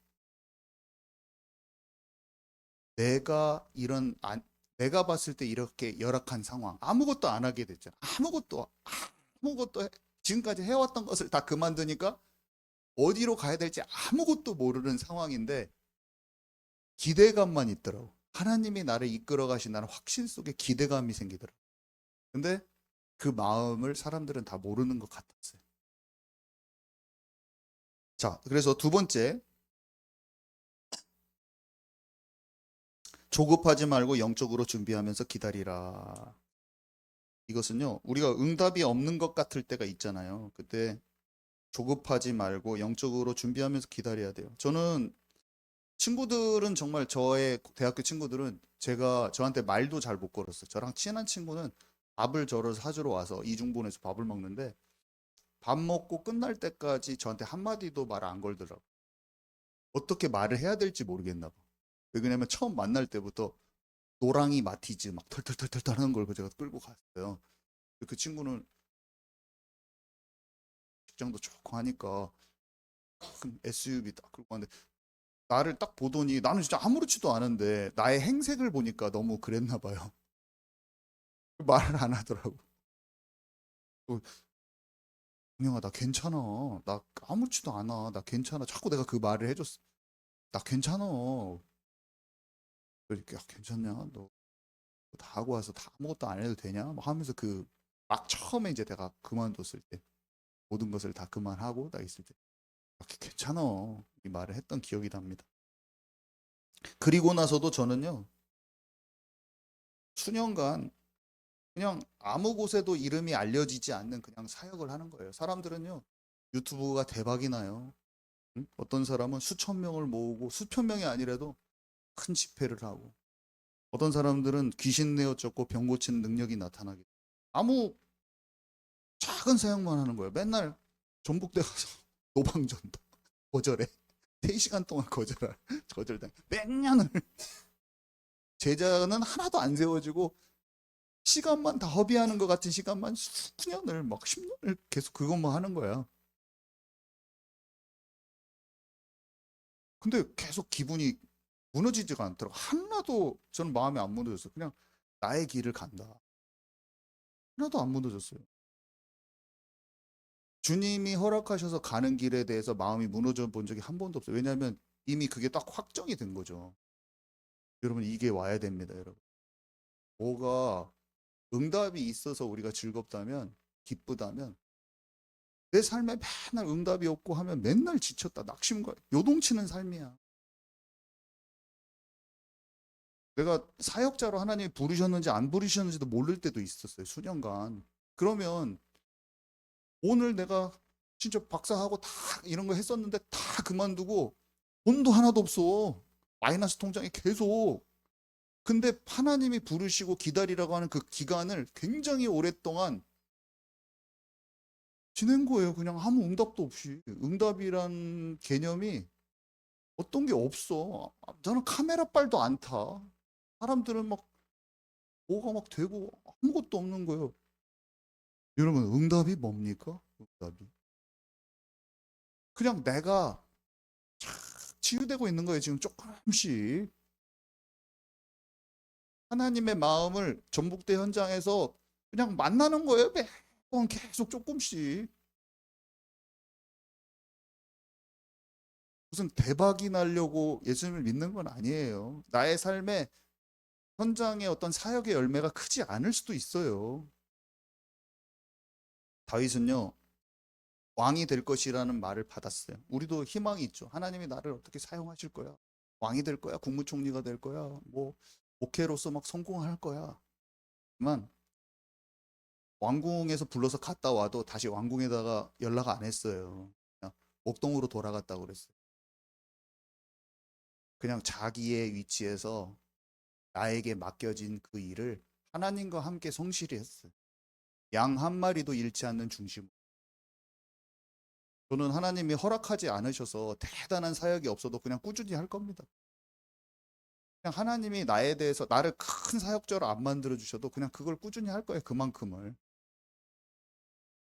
내가 봤을 때 이렇게 열악한 상황, 아무것도 안 하게 됐잖아. 아무것도 지금까지 해왔던 것을 다 그만두니까 어디로 가야 될지 아무것도 모르는 상황인데 기대감만 있더라고. 하나님이 나를 이끌어 가신다는 확신 속에 기대감이 생기더라고. 근데 그 마음을 사람들은 다 모르는 것 같았어요. 자, 그래서 두 번째, 조급하지 말고 영적으로 준비하면서 기다리라. 이것은요, 우리가 응답이 없는 것 같을 때가 있잖아요. 그때 조급하지 말고 영적으로 준비하면서 기다려야 돼요. 저는 친구들은 정말 저의 대학교 친구들은 저한테 말도 잘 못 걸었어요. 저랑 친한 친구는 밥을 저를 사주러 와서 이중본에서 밥을 먹는데 밥 먹고 끝날 때까지 저한테 한마디도 말 안 걸더라고. 어떻게 말을 해야 될지 모르겠나 봐. 왜냐면 처음 만날 때부터 노랑이 마티즈 막 털털털털 하는 걸 제가 끌고 갔어요. 그 친구는 직장도 좋고 하니까 큰 SUV 딱 끌고 왔는데 나를 딱 보더니 나는 진짜 아무렇지도 않은데 나의 행색을 보니까 너무 그랬나 봐요. 말을 안 하더라고. 또, 동영아 나 괜찮아. 나 아무렇지도 않아. 나 괜찮아. 자꾸 내가 그 말을 해줬어. 나 괜찮아. 그러니까 야, 괜찮냐? 너 다 하고 와서 다 아무것도 안 해도 되냐? 막 하면서 막 처음에 이제 내가 그만뒀을 때 모든 것을 다 그만하고 나 있을 때 아, 괜찮아. 이 말을 했던 기억이 납니다. 그리고 나서도 저는요. 수년간 그냥 아무 곳에도 이름이 알려지지 않는 그냥 사역을 하는 거예요. 사람들은요. 유튜브가 대박이 나요. 응? 어떤 사람은 수천 명을 모으고 수천 명이 아니라도 큰 집회를 하고 어떤 사람들은 귀신 내어 쫓고 병 고치는 능력이 나타나게 아무 작은 사역만 하는 거예요. 맨날 전북대 가서 노방전도 거절해. 3시간 동안 거절당. 맹년을 제자는 하나도 안 세워지고 시간만 다 허비하는 것 같은 시간만 수년을 막 10년을 계속 그것만 하는 거야. 근데 계속 기분이 무너지지가 않더라고. 하나도 저는 마음이 안 무너졌어요. 그냥 나의 길을 간다. 하나도 안 무너졌어요. 주님이 허락하셔서 가는 길에 대해서 마음이 무너져 본 적이 한 번도 없어요. 왜냐하면 이미 그게 딱 확정이 된 거죠. 여러분 이게 와야 됩니다, 여러분. 뭐가 응답이 있어서 우리가 즐겁다면 기쁘다면 내 삶에 맨날 응답이 없고 하면 맨날 지쳤다, 낙심과 요동치는 삶이야. 내가 사역자로 하나님이 부르셨는지 안 부르셨는지도 모를 때도 있었어요. 수년간. 그러면 오늘 내가 진짜 박사하고 다 이런 거 했었는데 다 그만두고 돈도 하나도 없어. 마이너스 통장에 계속. 근데 하나님이 부르시고 기다리라고 하는 그 기간을 굉장히 오랫동안 지낸 거예요. 그냥 아무 응답도 없이. 응답이란 개념이 어떤 게 없어. 저는 카메라 빨도 안 타. 사람들은 막 뭐가 막 되고 아무것도 없는 거예요. 여러분, 응답이 뭡니까? 응답이. 그냥 내가 착 치유되고 있는 거예요. 지금 조금씩. 하나님의 마음을 전북대 현장에서 그냥 만나는 거예요. 매번 계속 조금씩. 무슨 대박이 나려고 예수님을 믿는 건 아니에요. 나의 삶의 현장의 어떤 사역의 열매가 크지 않을 수도 있어요. 다윗은요, 왕이 될 것이라는 말을 받았어요. 우리도 희망이 있죠. 하나님이 나를 어떻게 사용하실 거야. 왕이 될 거야. 국무총리가 될 거야. 뭐 목회로서 막 성공할 거야. 하지만 왕궁에서 불러서 갔다 와도 다시 왕궁에다가 연락 안 했어요. 그냥 목동으로 돌아갔다고 그랬어요. 그냥 자기의 위치에서 나에게 맡겨진 그 일을 하나님과 함께 성실히 했어요. 양 한 마리도 잃지 않는 중심. 저는 하나님이 허락하지 않으셔서 대단한 사역이 없어도 그냥 꾸준히 할 겁니다. 그냥 하나님이 나에 대해서 나를 큰 사역자로 안 만들어 주셔도 그냥 그걸 꾸준히 할 거예요. 그만큼을.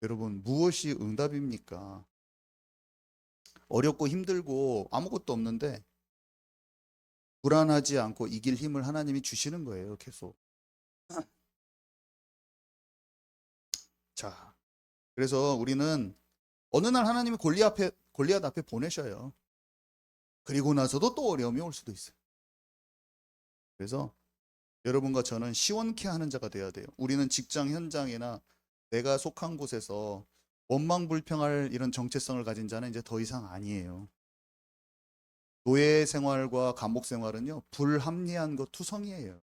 여러분, 무엇이 응답입니까? 어렵고 힘들고 아무것도 없는데 불안하지 않고 이길 힘을 하나님이 주시는 거예요. 계속. 자, 그래서 우리는 어느 날 하나님이 골리앗 앞에 보내셔요. 그리고 나서도 또 어려움이 올 수도 있어요. 그래서 여러분과 저는 시원케 하는 자가 돼야 돼요. 우리는 직장 현장이나 내가 속한 곳에서 원망불평할 이런 정체성을 가진 자는 이제 더 이상 아니에요. 노예 생활과 감옥 생활은요, 불합리한 것 투성이에요.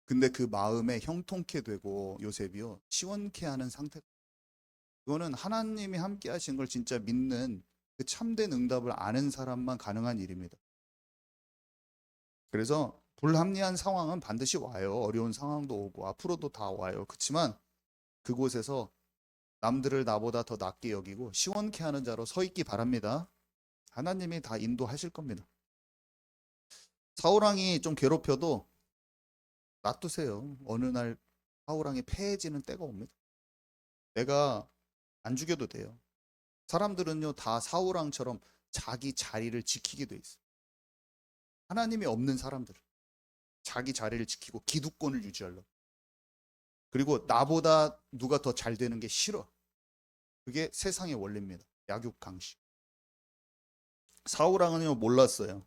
근데 그 마음에 형통케 되고 요셉이요, 시원케 하는 상태. 그거는 하나님이 함께 하신 걸 진짜 믿는 그 참된 응답을 아는 사람만 가능한 일입니다. 그래서 불합리한 상황은 반드시 와요. 어려운 상황도 오고 앞으로도 다 와요. 그렇지만 그곳에서 남들을 나보다 더 낫게 여기고 시원케 하는 자로 서 있기 바랍니다. 하나님이 다 인도하실 겁니다. 사울왕이 좀 괴롭혀도 놔두세요. 어느 날 사울왕이 패해지는 때가 옵니다. 내가 안 죽여도 돼요. 사람들은요 다 사울왕처럼 자기 자리를 지키게 돼 있어요. 하나님이 없는 사람들, 자기 자리를 지키고 기득권을 유지하려고. 그리고 나보다 누가 더 잘 되는 게 싫어. 그게 세상의 원리입니다. 약육강식. 사울왕은요 몰랐어요.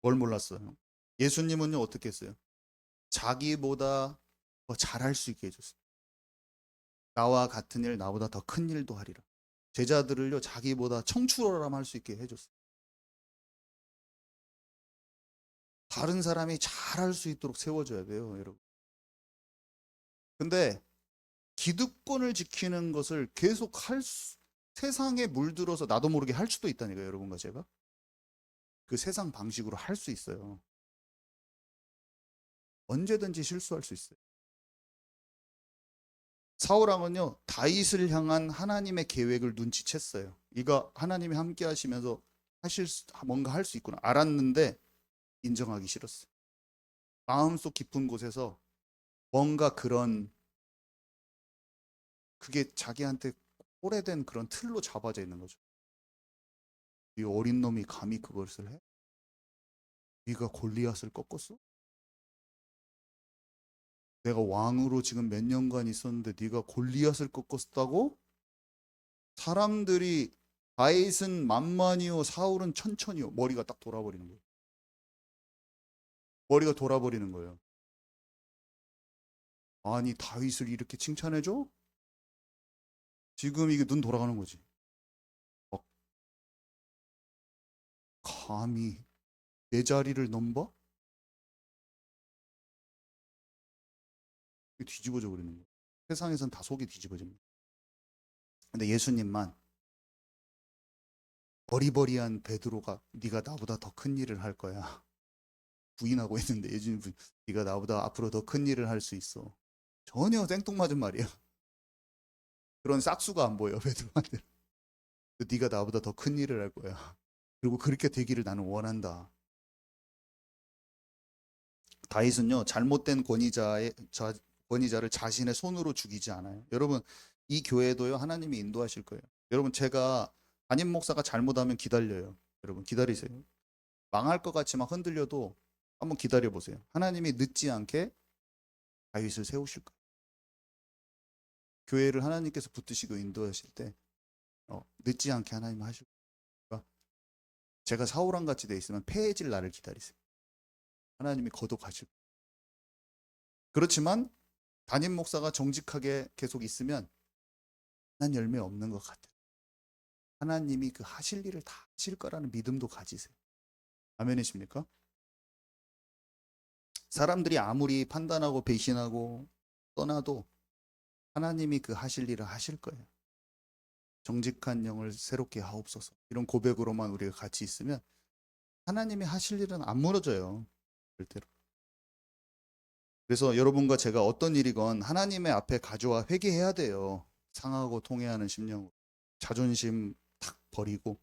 뭘 몰랐어요? 예수님은요 어떻게 했어요? 자기보다 더 잘할 수 있게 해줬어요. 나와 같은 일, 나보다 더 큰 일도 하리라. 제자들을요 자기보다 청출어람 할 수 있게 해줬어요. 다른 사람이 잘할 수 있도록 세워줘야 돼요, 여러분. 근데 기득권을 지키는 것을 계속 세상에 물들어서 나도 모르게 할 수도 있다니까요, 여러분과 제가. 그 세상 방식으로 할 수 있어요. 언제든지 실수할 수 있어요. 사울왕은요 다윗을 향한 하나님의 계획을 눈치챘어요. 이거 하나님이 함께 하시면서 뭔가 할 수 있구나 알았는데 인정하기 싫었어요. 마음속 깊은 곳에서 뭔가 그게 자기한테 오래된 그런 틀로 잡아져 있는 거죠. 이 어린 놈이 감히 그것을 해? 네가 골리앗을 꺾었어? 내가 왕으로 지금 몇 년간 있었는데 네가 골리앗을 꺾었다고? 사람들이 다윗은 만만이요 사울은 천천히요. 머리가 딱 돌아버리는 거예요. 머리가 돌아버리는 거예요. 아니 다윗을 이렇게 칭찬해줘? 지금 이게 눈 돌아가는 거지. 막 감히 내 자리를 넘봐? 뒤집어져 버리는 거예요. 세상에선 다 속이 뒤집어집니다. 근데 예수님만 버리버리한 베드로가 네가 나보다 더 큰 일을 할 거야. 부인하고 있는데 예수님 네가 나보다 앞으로 더 큰 일을 할 수 있어. 전혀 생뚱맞은 말이야. 그런 싹수가 안 보여 베드로한테. 네가 나보다 더 큰 일을 할 거야. 그리고 그렇게 되기를 나는 원한다. 다윗은요 잘못된 권위자를 자신의 손으로 죽이지 않아요. 여러분 이 교회도요 하나님이 인도하실 거예요. 여러분 제가 담임 목사가 잘못하면 기다려요. 여러분 기다리세요. 망할 것 같이 막 흔들려도 한번 기다려 보세요. 하나님이 늦지 않게 다윗을 세우실 거예요. 교회를 하나님께서 붙드시고 인도하실 때 늦지 않게 하나님 하실 거예요. 제가 사울왕 같이 돼 있으면 패해질 날을 기다리세요. 하나님이 거듭하실. 그렇지만 담임 목사가 정직하게 계속 있으면 난 열매 없는 것 같아요. 하나님이 그 하실 일을 다 하실 거라는 믿음도 가지세요. 아멘이십니까? 사람들이 아무리 판단하고 배신하고 떠나도 하나님이 그 하실 일을 하실 거예요. 정직한 영을 새롭게 하옵소서. 이런 고백으로만 우리가 같이 있으면 하나님이 하실 일은 안 무너져요. 절대로. 그래서 여러분과 제가 어떤 일이건 하나님의 앞에 가져와 회개해야 돼요. 상하고 통회하는 심령으로. 자존심 탁 버리고.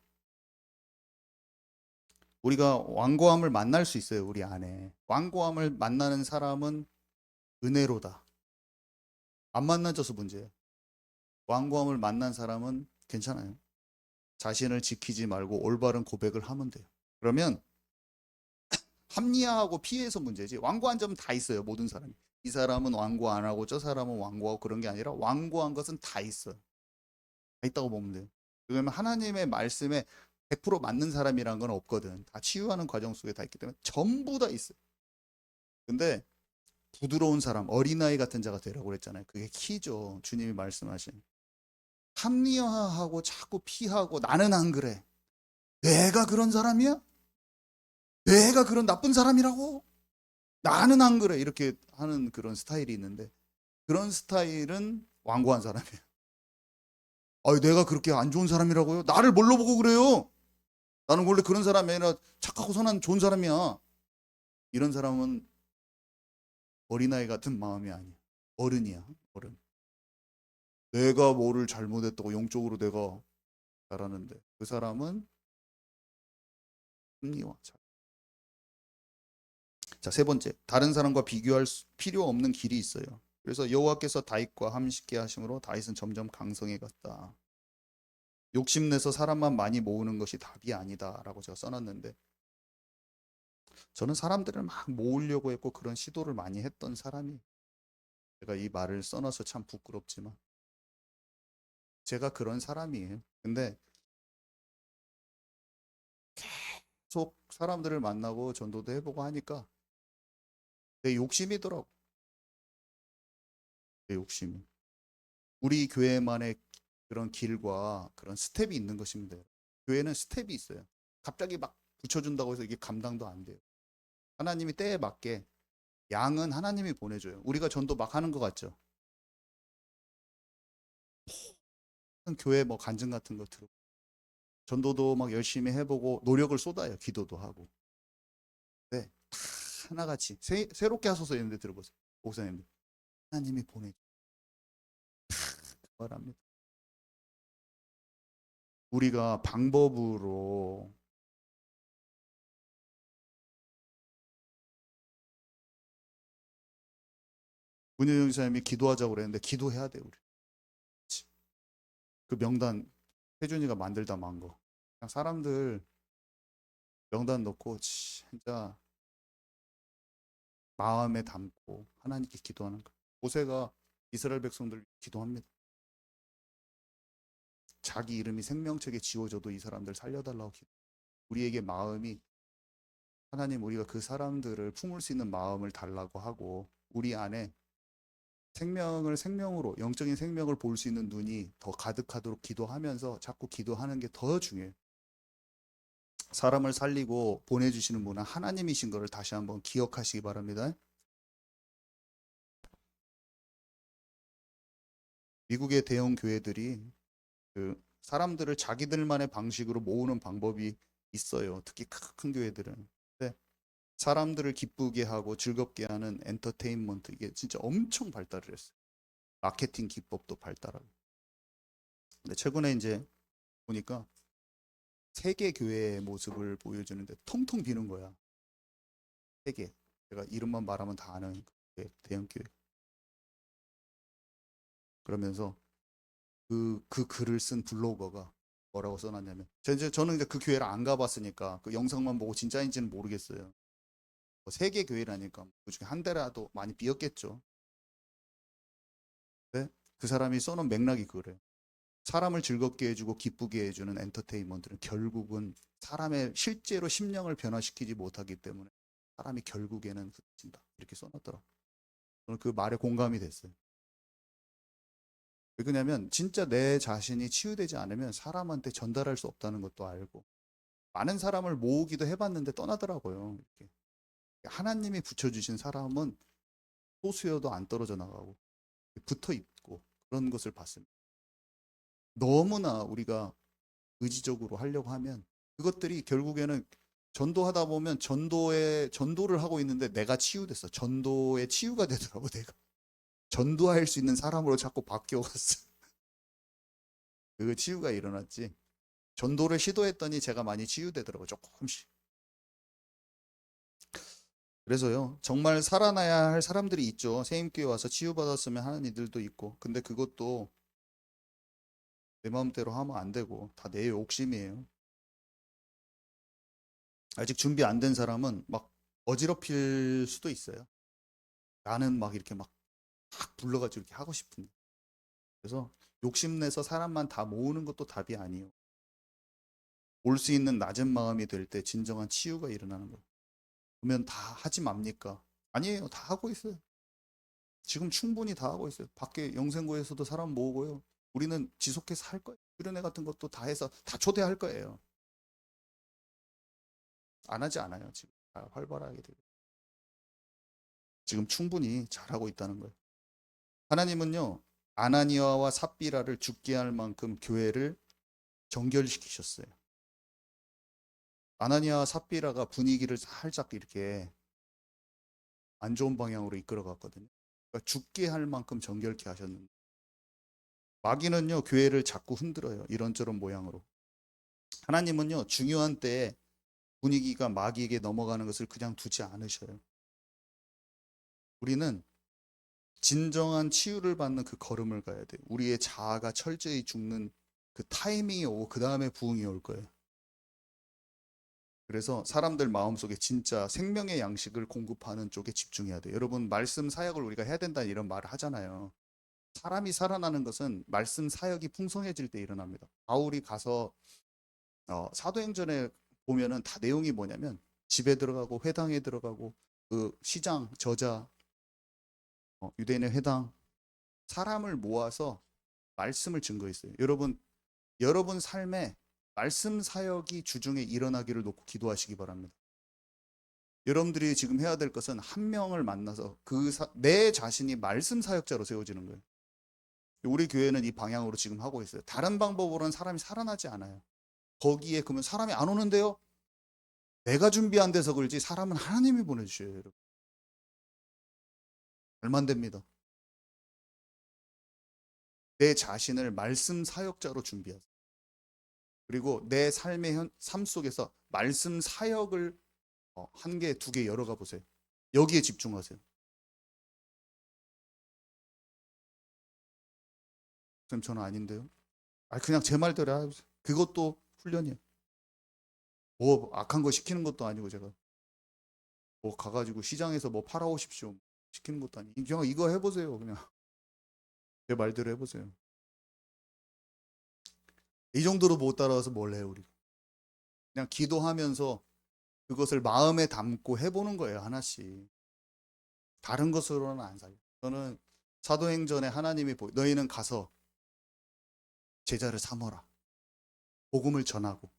우리가 완고함을 만날 수 있어요. 우리 안에. 완고함을 만나는 사람은 은혜로다. 안 만나져서 문제예요. 완고함을 만난 사람은 괜찮아요. 자신을 지키지 말고 올바른 고백을 하면 돼요. 그러면 합리화하고 피해서 문제지. 완고한 점은 다 있어요. 모든 사람이. 이 사람은 완고 안 하고 저 사람은 완고하고 그런 게 아니라 완고한 것은 다 있어요. 다 있다고 보면 돼요. 그러면 하나님의 말씀에 100% 맞는 사람이란 건 없거든. 다 치유하는 과정 속에 다 있기 때문에 전부 다 있어요. 근데 부드러운 사람, 어린아이 같은 자가 되라고 그랬잖아요. 그게 키죠. 주님이 말씀하신. 합리화하고 자꾸 피하고 나는 안 그래. 내가 그런 사람이야? 내가 그런 나쁜 사람이라고? 나는 안 그래. 이렇게 하는 그런 스타일이 있는데 그런 스타일은 완고한 사람이에요. 내가 그렇게 안 좋은 사람이라고요? 나를 뭘로 보고 그래요? 나는 원래 그런 사람이 아니라 착하고 선한 좋은 사람이야. 이런 사람은 어린아이 같은 마음이 아니야. 어른이야. 어른. 내가 뭐를 잘못했다고 영적으로 내가 잘하는데 그 사람은 합리화. 자, 세 번째. 다른 사람과 비교할 필요 없는 길이 있어요. 그래서 여호와께서 다윗과 함식케 하심으로 다윗은 점점 강성해 갔다. 욕심내서 사람만 많이 모으는 것이 답이 아니다라고 제가 써놨는데 저는 사람들을 막 모으려고 했고 그런 시도를 많이 했던 사람이 제가 이 말을 써놔서 참 부끄럽지만 제가 그런 사람이에요. 근데 계속 사람들을 만나고 전도도 해보고 하니까 내 욕심이더라고. 내 욕심이. 우리 교회만의 그런 길과 그런 스텝이 있는 것입니다. 교회는 스텝이 있어요. 갑자기 막 붙여준다고 해서 이게 감당도 안 돼요. 하나님이 때에 맞게 양은 하나님이 보내줘요. 우리가 전도 막 하는 것 같죠? 교회 뭐 간증 같은 거 들고 전도도 막 열심히 해보고 노력을 쏟아요. 기도도 하고. 네, 다 하나같이 새롭게 하소서 있는데 들어보세요. 목사님들 하나님이 보내줘. 말합니다. 우리가 방법으로 문효영 사님이 기도하자고 그랬는데 기도해야 돼요. 우리. 그 명단 혜준이가 만들다 만 거. 그냥 사람들 명단 넣고 진짜 마음에 담고 하나님께 기도하는 거. 모세가 이스라엘 백성들 기도합니다. 자기 이름이 생명책에 지워져도 이 사람들 살려달라고 기도. 우리에게 마음이 하나님 우리가 그 사람들을 품을 수 있는 마음을 달라고 하고 우리 안에 생명을 생명으로 영적인 생명을 볼 수 있는 눈이 더 가득하도록 기도하면서 자꾸 기도하는 게 더 중요해요. 사람을 살리고 보내주시는 분은 하나님이신 것을 다시 한번 기억하시기 바랍니다. 미국의 대형 교회들이 그 사람들을 자기들만의 방식으로 모으는 방법이 있어요. 특히 큰 교회들은. 근데 사람들을 기쁘게 하고 즐겁게 하는 엔터테인먼트 이게 진짜 엄청 발달을 했어요. 마케팅 기법도 발달하고. 근데 최근에 이제 보니까 세계 교회의 모습을 보여주는데 통통 비는 거야. 세계. 제가 이름만 말하면 다 아는 대형 교회. 그러면서 그 글을 쓴 블로거가 뭐라고 써놨냐면 저는 이제 그 교회를 안 가봤으니까 그 영상만 보고 진짜인지는 모르겠어요. 뭐 세계 교회라니까 그 중에 한 대라도 많이 비었겠죠. 네? 그 사람이 써놓은 맥락이 그래요. 사람을 즐겁게 해주고 기쁘게 해주는 엔터테인먼트는 결국은 사람의 실제로 심령을 변화시키지 못하기 때문에 사람이 결국에는 흩어진다. 이렇게 써놨더라고요. 저는 그 말에 공감이 됐어요. 왜 그러냐면 진짜 내 자신이 치유되지 않으면 사람한테 전달할 수 없다는 것도 알고 많은 사람을 모으기도 해봤는데 떠나더라고요. 이렇게. 하나님이 붙여주신 사람은 소수여도 안 떨어져 나가고 붙어 있고 그런 것을 봤습니다. 너무나 우리가 의지적으로 하려고 하면 그것들이 결국에는 전도하다 보면 전도를 하고 있는데 내가 치유됐어. 전도의 치유가 되더라고 내가. 전도할 수 있는 사람으로 자꾸 바뀌어갔어. 그 치유가 일어났지. 전도를 시도했더니 제가 많이 치유되더라고 조금씩. 그래서요 정말 살아나야 할 사람들이 있죠. 세임교회 와서 치유받았으면 하는 이들도 있고 근데 그것도 내 마음대로 하면 안 되고 다 내 욕심이에요. 아직 준비 안 된 사람은 막 어지럽힐 수도 있어요. 나는 막 이렇게 막 불러가지고 이렇게 하고 싶은데. 그래서 욕심내서 사람만 다 모으는 것도 답이 아니에요. 올 수 있는 낮은 마음이 될 때 진정한 치유가 일어나는 거예요. 그러면 다 하지 맙니까? 아니에요. 다 하고 있어요. 지금 충분히 다 하고 있어요. 밖에 영생고에서도 사람 모으고요. 우리는 지속해서 할 거예요. 수련회 같은 것도 다 해서 다 초대할 거예요. 안 하지 않아요. 지금 다 활발하게 되고. 지금 충분히 잘하고 있다는 거예요. 하나님은요. 아나니아와 삽비라를 죽게 할 만큼 교회를 정결시키셨어요. 아나니아와 삽비라가 분위기를 살짝 이렇게 안 좋은 방향으로 이끌어 갔거든요. 그러니까 죽게 할 만큼 정결케 하셨는데 마귀는요 교회를 자꾸 흔들어요. 이런저런 모양으로. 하나님은요 중요한 때에 분위기가 마귀에게 넘어가는 것을 그냥 두지 않으셔요. 우리는 진정한 치유를 받는 그 걸음을 가야 돼요. 우리의 자아가 철저히 죽는 그 타이밍이 오고 그 다음에 부흥이 올 거예요. 그래서 사람들 마음속에 진짜 생명의 양식을 공급하는 쪽에 집중해야 돼요. 여러분 말씀 사역을 우리가 해야 된다 이런 말을 하잖아요. 사람이 살아나는 것은 말씀 사역이 풍성해질 때 일어납니다. 바울이 가서 사도행전에 보면은 다 내용이 뭐냐면 집에 들어가고 회당에 들어가고 그 시장 저자 유대인의 회당 사람을 모아서 말씀을 증거했어요. 여러분 삶에 말씀 사역이 주중에 일어나기를 놓고 기도하시기 바랍니다. 여러분들이 지금 해야 될 것은 한 명을 만나서 내 자신이 말씀 사역자로 세워지는 거예요. 우리 교회는 이 방향으로 지금 하고 있어요. 다른 방법으로는 사람이 살아나지 않아요. 거기에 그러면 사람이 안 오는데요? 내가 준비 안 돼서 그렇지 사람은 하나님이 보내주셔요. 여러분. 얼마 안 됩니다. 내 자신을 말씀 사역자로 준비하세요. 그리고 내 삶의 삶 속에서 말씀 사역을 한 개, 두 개 열어가 보세요. 여기에 집중하세요. 선생님 저는 아닌데요. 그냥 제 말대로 하세요. 그것도 훈련이에요. 뭐 악한 거 시키는 것도 아니고 제가 뭐 가가지고 시장에서 뭐 팔아오십시오 시키는 것도 아니고 그냥 이거 해보세요. 그냥 제 말대로 해보세요. 이 정도로 못 따라와서 뭘 해요 우리. 그냥 기도하면서 그것을 마음에 담고 해보는 거예요 하나씩. 다른 것으로는 안 살려. 저는 사도행전에 하나님이 너희는 가서 제자를 삼어라. 복음을 전하고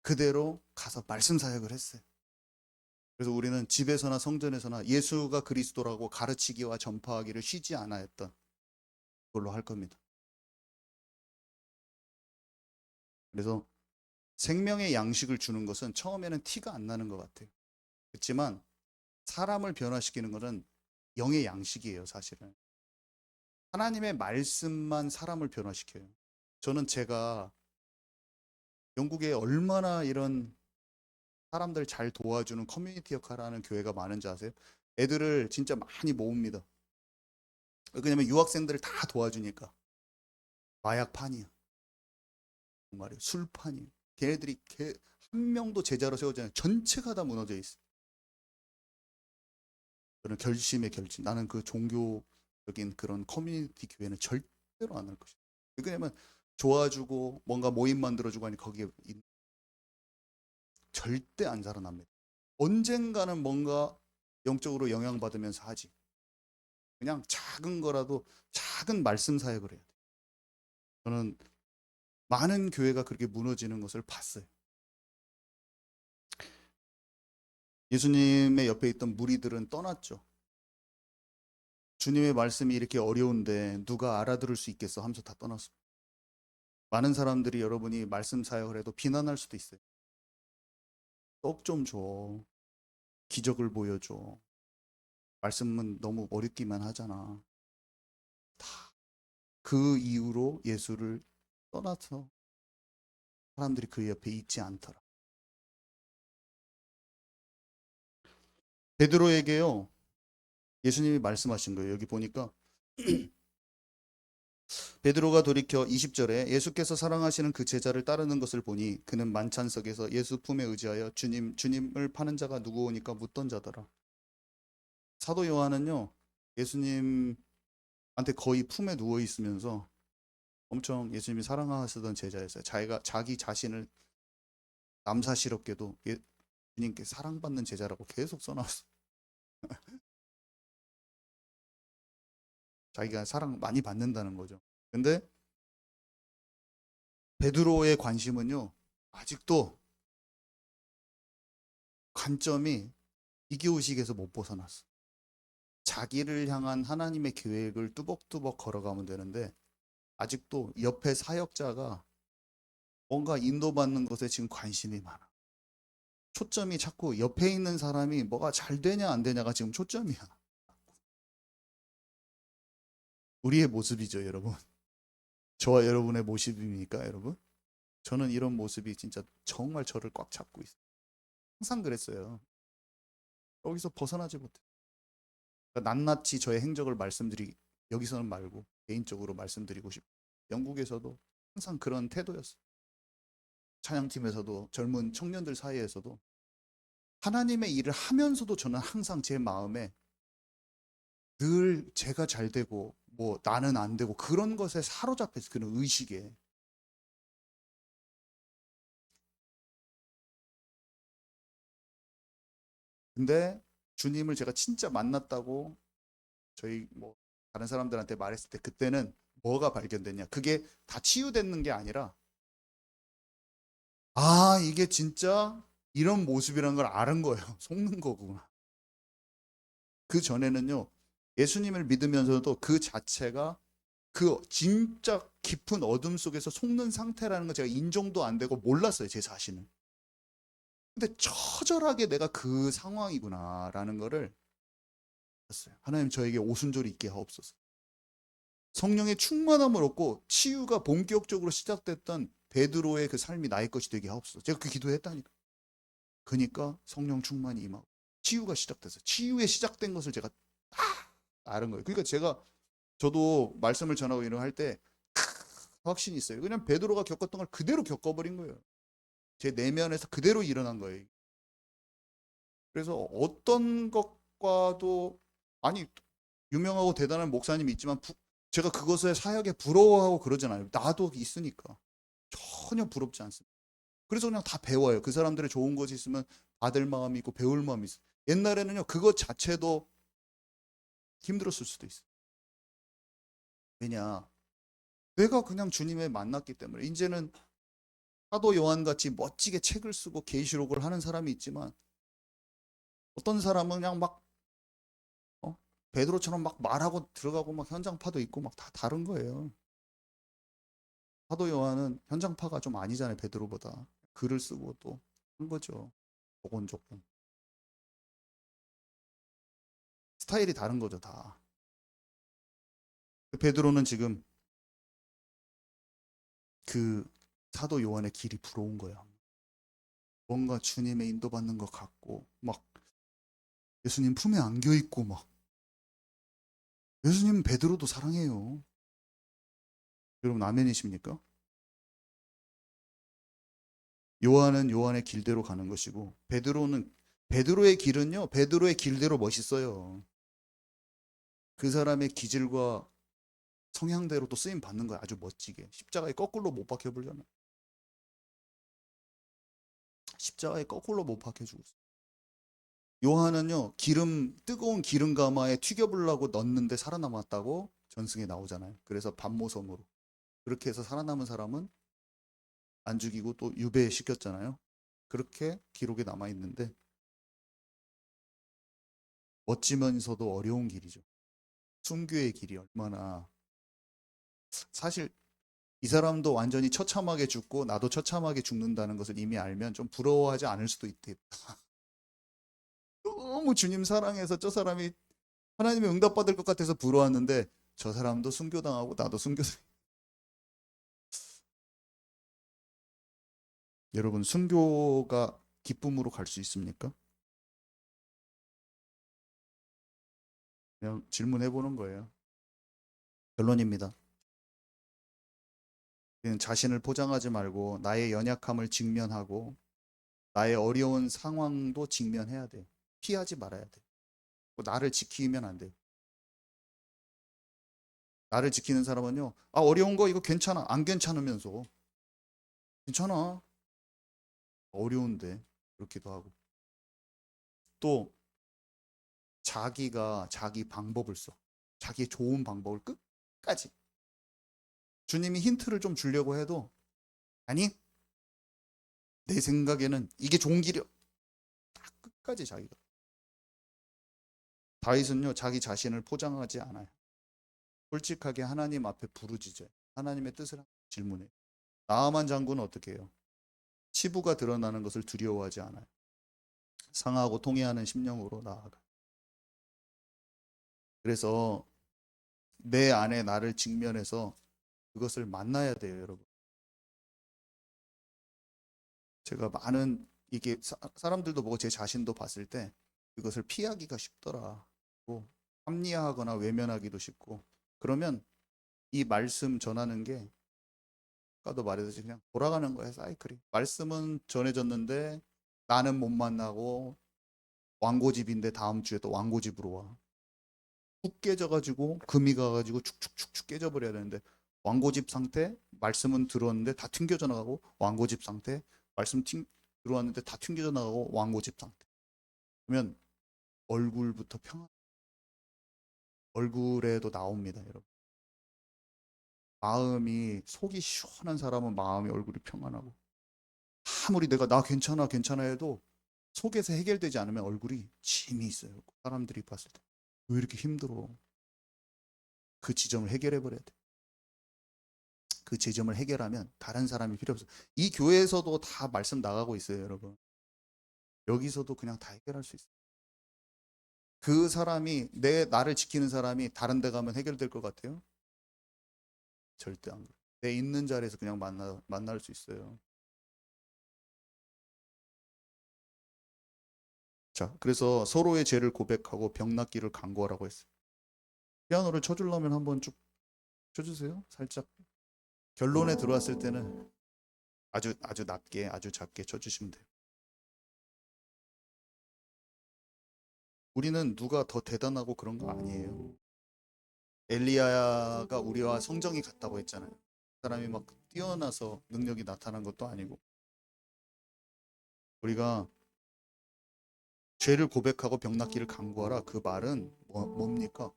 그대로 가서 말씀 사역을 했어요. 그래서 우리는 집에서나 성전에서나 예수가 그리스도라고 가르치기와 전파하기를 쉬지 않았던 걸로 할 겁니다. 그래서 생명의 양식을 주는 것은 처음에는 티가 안 나는 것 같아요. 그렇지만 사람을 변화시키는 것은 영의 양식이에요, 사실은. 하나님의 말씀만 사람을 변화시켜요. 저는 제가 영국에 얼마나 이런 사람들 잘 도와주는 커뮤니티 역할을 하는 교회가 많은지 아세요? 애들을 진짜 많이 모읍니다. 왜냐면 유학생들을 다 도와주니까. 마약판이야. 정말이에요. 술판이에요. 걔네들이 한 명도 제자로 세우지 않아요. 전체가 다 무너져 있어요. 저는 결심의 결심. 나는 그 종교적인 그런 커뮤니티 교회는 절대로 안 할 것이다. 왜냐면 도와주고 뭔가 모임 만들어주고 하니 거기에 절대 안 살아납니다. 언젠가는 뭔가 영적으로 영향받으면서 하지. 그냥 작은 거라도 작은 말씀 사역을 해야 돼. 저는 많은 교회가 그렇게 무너지는 것을 봤어요. 예수님의 옆에 있던 무리들은 떠났죠. 주님의 말씀이 이렇게 어려운데 누가 알아들을 수 있겠어 하면서 다 떠났습니다. 많은 사람들이 여러분이 말씀 사역을 해도 비난할 수도 있어요. 떡 좀 줘. 기적을 보여줘. 말씀은 너무 어렵기만 하잖아. 다 그 이후로 예수를 떠나서 사람들이 그 옆에 있지 않더라. 베드로에게요, 예수님이 말씀하신 거예요. 여기 보니까 베드로가 돌이켜 20절에 예수께서 사랑하시는 그 제자를 따르는 것을 보니 그는 만찬석에서 예수 품에 의지하여 주님을 파는 자가 누구오니까 묻던 자더라. 사도 요한은요, 예수님한테 거의 품에 누워 있으면서 엄청 예수님이 사랑하시던 제자였어요. 자기 자신을 남사스럽게도 주님께 사랑받는 제자라고 계속 써놨어요. 자기가 사랑 많이 받는다는 거죠. 근데 베드로의 관심은요, 아직도 관점이 이교의식에서 못 벗어났어. 자기를 향한 하나님의 계획을 뚜벅뚜벅 걸어가면 되는데 아직도 옆에 사역자가 뭔가 인도받는 것에 지금 관심이 많아. 초점이 자꾸 옆에 있는 사람이 뭐가 잘 되냐 안 되냐가 지금 초점이야. 우리의 모습이죠, 여러분. 저와 여러분의 모습입니까, 여러분? 저는 이런 모습이 진짜 정말 저를 꽉 잡고 있어요. 항상 그랬어요. 여기서 벗어나지 못해. 그러니까 낱낱이 저의 행적을 여기서는 말고 개인적으로 말씀드리고 싶어요. 영국에서도 항상 그런 태도였어요. 찬양팀에서도 젊은 청년들 사이에서도 하나님의 일을 하면서도 저는 항상 제 마음에 늘 제가 잘 되고 뭐 나는 안 되고 그런 것에 사로잡혀서 그런 의식에. 근데 주님을 제가 진짜 만났다고 저희 뭐 다른 사람들한테 말했을 때 그때는 뭐가 발견됐냐? 그게 다 치유되는 게 아니라 아, 이게 진짜 이런 모습이라는 걸 아는 거예요. 속는 거구나. 그 전에는요, 예수님을 믿으면서도 그 자체가 그 진짜 깊은 어둠 속에서 속는 상태라는 걸 제가 인정도 안 되고 몰랐어요, 제 자신을. 근데 처절하게 내가 그 상황이구나라는 거를 알았어요. 하나님 저에게 오순절이 있게 하옵소서. 성령의 충만함을 얻고 치유가 본격적으로 시작됐던 베드로의 그 삶이 나의 것이 되게 하옵소서. 제가 그 기도했다니까. 그러니까 성령 충만이 임하고 치유가 시작됐어요. 치유에 시작된 것을 제가 아는 거예요. 그러니까 저도 말씀을 전하고 이런 할 때 확신이 있어요. 그냥 베드로가 겪었던 걸 그대로 겪어버린 거예요. 제 내면에서 그대로 일어난 거예요. 그래서 어떤 것과도 아니 유명하고 대단한 목사님이 있지만 제가 그것을 사역에 부러워하고 그러잖아요. 나도 있으니까 전혀 부럽지 않습니다. 그래서 그냥 다 배워요. 그 사람들의 좋은 것이 있으면 받을 마음이 있고 배울 마음이 있어요. 옛날에는요 그것 자체도 힘들었을 수도 있어요. 왜냐? 내가 그냥 주님을 만났기 때문에. 이제는 사도 요한같이 멋지게 책을 쓰고 계시록을 하는 사람이 있지만 어떤 사람은 그냥 막 베드로처럼 막 말하고 들어가고 막 현장파도 있고 막 다 다른 거예요. 사도 요한은 현장파가 좀 아니잖아요. 베드로보다. 글을 쓰고 또 한 거죠. 조곤조곤. 스타일이 다른 거죠, 다. 베드로는 지금 그 사도 요한의 길이 부러운 거야. 뭔가 주님의 인도받는 것 같고 막 예수님 품에 안겨 있고 막 예수님 베드로도 사랑해요. 여러분 아멘이십니까? 요한은 요한의 길대로 가는 것이고 베드로의 길은요. 베드로의 길대로 멋있어요. 그 사람의 기질과 성향대로 또 쓰임 받는 거야. 아주 멋지게. 십자가에 거꾸로 못 박혀보려면. 십자가에 거꾸로 못 박혀주고 있어. 요한은요, 뜨거운 기름 가마에 튀겨보려고 넣었는데 살아남았다고 전승에 나오잖아요. 그래서 반모섬으로. 그렇게 해서 살아남은 사람은 안 죽이고 또 유배시켰잖아요. 그렇게 기록에 남아있는데, 멋지면서도 어려운 길이죠. 순교의 길이 얼마나. 사실 이 사람도 완전히 처참하게 죽고 나도 처참하게 죽는다는 것을 이미 알면 좀 부러워하지 않을 수도 있겠다. 너무 주님 사랑해서 저 사람이 하나님의 응답받을 것 같아서 부러웠는데, 저 사람도 순교당하고 나도 순교당. 여러분, 순교가 기쁨으로 갈 수 있습니까? 그냥 질문해 보는 거예요. 결론입니다. 그냥 자신을 포장하지 말고 나의 연약함을 직면하고 나의 어려운 상황도 직면해야 돼요. 피하지 말아야 돼요. 나를 지키면 안 돼요. 나를 지키는 사람은요, 어려운 거 이거 괜찮아. 안 괜찮으면서 괜찮아. 어려운데 그렇기도 하고. 또 자기가 자기 방법을 써. 자기 좋은 방법을 끝까지. 주님이 힌트를 좀 주려고 해도, 아니, 내 생각에는 이게 좋은 길이야. 딱 끝까지 자기가. 다윗은요, 자기 자신을 포장하지 않아요. 솔직하게 하나님 앞에 부르짖어요. 하나님의 뜻을 질문해요. 나아만 장군은 어떻게 해요? 치부가 드러나는 것을 두려워하지 않아요. 상하고 통회하는 심령으로 나아가. 그래서 내 안에 나를 직면해서 그것을 만나야 돼요, 여러분. 제가 많은 이게 사람들도 보고 제 자신도 봤을 때 그것을 피하기가 쉽더라. 합리화하거나 외면하기도 쉽고. 그러면 이 말씀 전하는 게 아까도 말했듯이 그냥 돌아가는 거야, 사이클이. 말씀은 전해졌는데 나는 못 만나고 왕고집인데 다음 주에 또 왕고집으로 와. 푹 깨져가지고 금이 가가지고 축축축축 깨져버려야 되는데, 왕고집 상태, 말씀은 들어왔는데 다 튕겨져 나가고, 왕고집 상태, 말씀 들어왔는데 다 튕겨져 나가고, 왕고집 상태. 그러면 얼굴부터 얼굴에도 나옵니다, 여러분. 마음이, 속이 시원한 사람은 마음이, 얼굴이 평안하고, 아무리 내가 나 괜찮아 괜찮아 해도 속에서 해결되지 않으면 얼굴이 짐이 있어요. 사람들이 봤을 때 왜 이렇게 힘들어? 그 지점을 해결해 버려야 돼. 그 지점을 해결하면 다른 사람이 필요 없어. 이 교회에서도 다 말씀 나가고 있어요, 여러분. 여기서도 그냥 다 해결할 수 있어요. 그 사람이, 나를 지키는 사람이 다른 데 가면 해결될 것 같아요? 절대 안 그래요. 내 있는 자리에서 그냥 만날 수 있어요. 자, 그래서 서로의 죄를 고백하고 병 낫기를 간구하라고 했어요. 피아노를 쳐주려면 한번 쭉 쳐주세요. 살짝. 결론에 들어왔을 때는 아주 낮게, 아주 작게 쳐주시면 돼요. 우리는 누가 더 대단하고 그런 거 아니에요. 엘리야가 우리와 성정이 같다고 했잖아요. 사람이 막 뛰어나서 능력이 나타난 것도 아니고, 우리가 죄를 고백하고 병 낫기를 간구하라. 그 말은 뭡니까?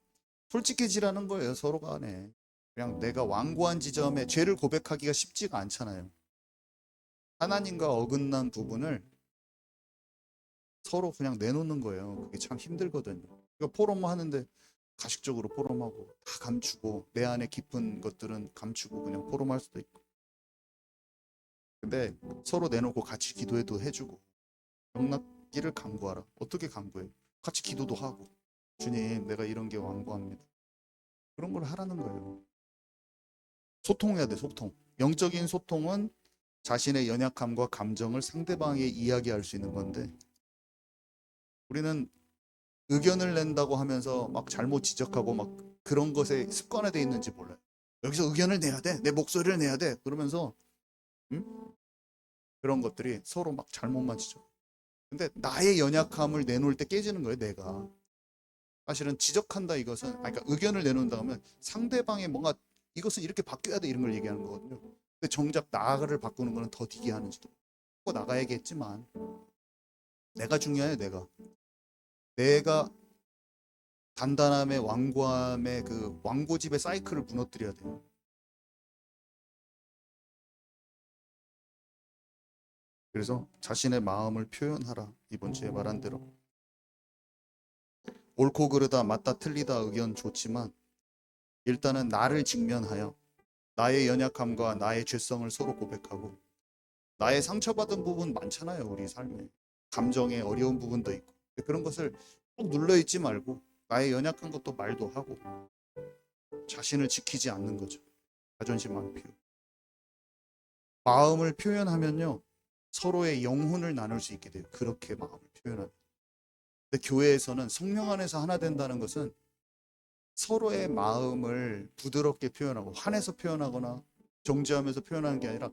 솔직해지라는 거예요, 서로 간에. 그냥 내가 완고한 지점에 죄를 고백하기가 쉽지가 않잖아요. 하나님과 어긋난 부분을 서로 그냥 내놓는 거예요. 그게 참 힘들거든요. 그러니까 포럼하는데 가식적으로 포럼하고 다 감추고, 내 안에 깊은 것들은 감추고 그냥 포럼할 수도 있고. 근데 서로 내놓고 같이 기도해도 해주고, 병낫기를 간구하라. 어떻게 간구해요? 같이 기도도 하고, 주님 내가 이런 게 완고합니다. 그런 걸 하라는 거예요. 소통해야 돼, 소통. 영적인 소통은 자신의 연약함과 감정을 상대방에게 이야기할 수 있는 건데, 우리는 의견을 낸다고 하면서 막 잘못 지적하고 막 그런 것에 습관화되어 있는지 몰라요. 여기서 의견을 내야 돼, 내 목소리를 내야 돼, 그러면서 그런 것들이 서로 막 잘못만 지적. 근데 나의 연약함을 내놓을 때 깨지는 거예요, 내가. 사실은 지적한다 이것은, 그러니까 의견을 내놓는다 하면 상대방의 뭔가 이것은 이렇게 바뀌어야 돼 이런 걸 얘기하는 거거든요. 근데 정작 나를 바꾸는 거는 더 되게 하는지도 바꿔 나가야겠지만 내가 중요해요. 내가 단단함의 완고함의 그 완고집의 사이클을 무너뜨려야 돼요. 그래서 자신의 마음을 표현하라. 이번 주에 말한 대로 옳고 그르다 맞다 틀리다 의견 좋지만 일단은 나를 직면하여 나의 연약함과 나의 죄성을 서로 고백하고 나의 상처받은 부분 많잖아요. 우리 삶에 감정에 어려운 부분도 있고 그런 것을 꼭 눌러있지 말고 나의 연약한 것도 말도 하고 자신을 지키지 않는 거죠. 자존심만 피우고 마음을 표현하면요 서로의 영혼을 나눌 수 있게 돼요. 그렇게 마음을 표현하면. 근데 교회에서는 성령 안에서 하나 된다는 것은 서로의 마음을 부드럽게 표현하고 화내서 표현하거나 정죄하면서 표현하는 게 아니라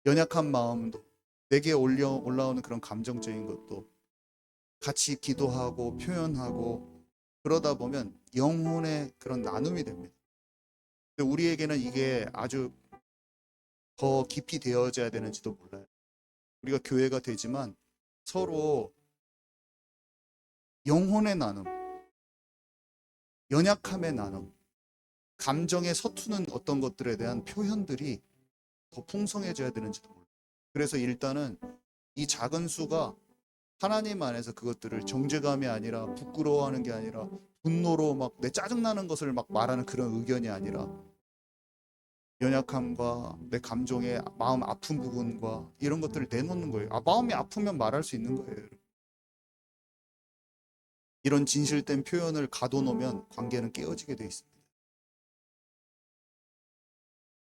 연약한 마음도 내게 올라오는 그런 감정적인 것도 같이 기도하고 표현하고 그러다 보면 영혼의 그런 나눔이 됩니다. 근데 우리에게는 이게 아주 더 깊이 되어져야 되는지도 몰라요. 우리가 교회가 되지만 서로 영혼의 나눔, 연약함의 나눔, 감정에 서투는 어떤 것들에 대한 표현들이 더 풍성해져야 되는지도 몰라요. 그래서 일단은 이 작은 수가 하나님 안에서 그것들을 정죄감이 아니라 부끄러워하는 게 아니라 분노로 막 내 짜증나는 것을 막 말하는 그런 의견이 아니라 연약함과 내 감정의 마음 아픈 부분과 이런 것들을 내놓는 거예요. 마음이 아프면 말할 수 있는 거예요. 이런 진실된 표현을 가둬놓으면 관계는 깨어지게 돼 있습니다.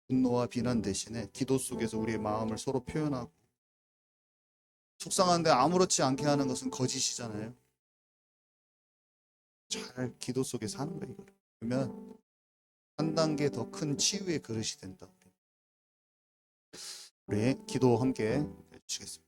분노와 비난 대신에 기도 속에서 우리의 마음을 서로 표현하고 속상한데 아무렇지 않게 하는 것은 거짓이잖아요. 잘 기도 속에 사는 거예요. 이거를. 그러면 한 단계 더 큰 치유의 그릇이 된다. 우리 기도 함께 해주시겠습니다.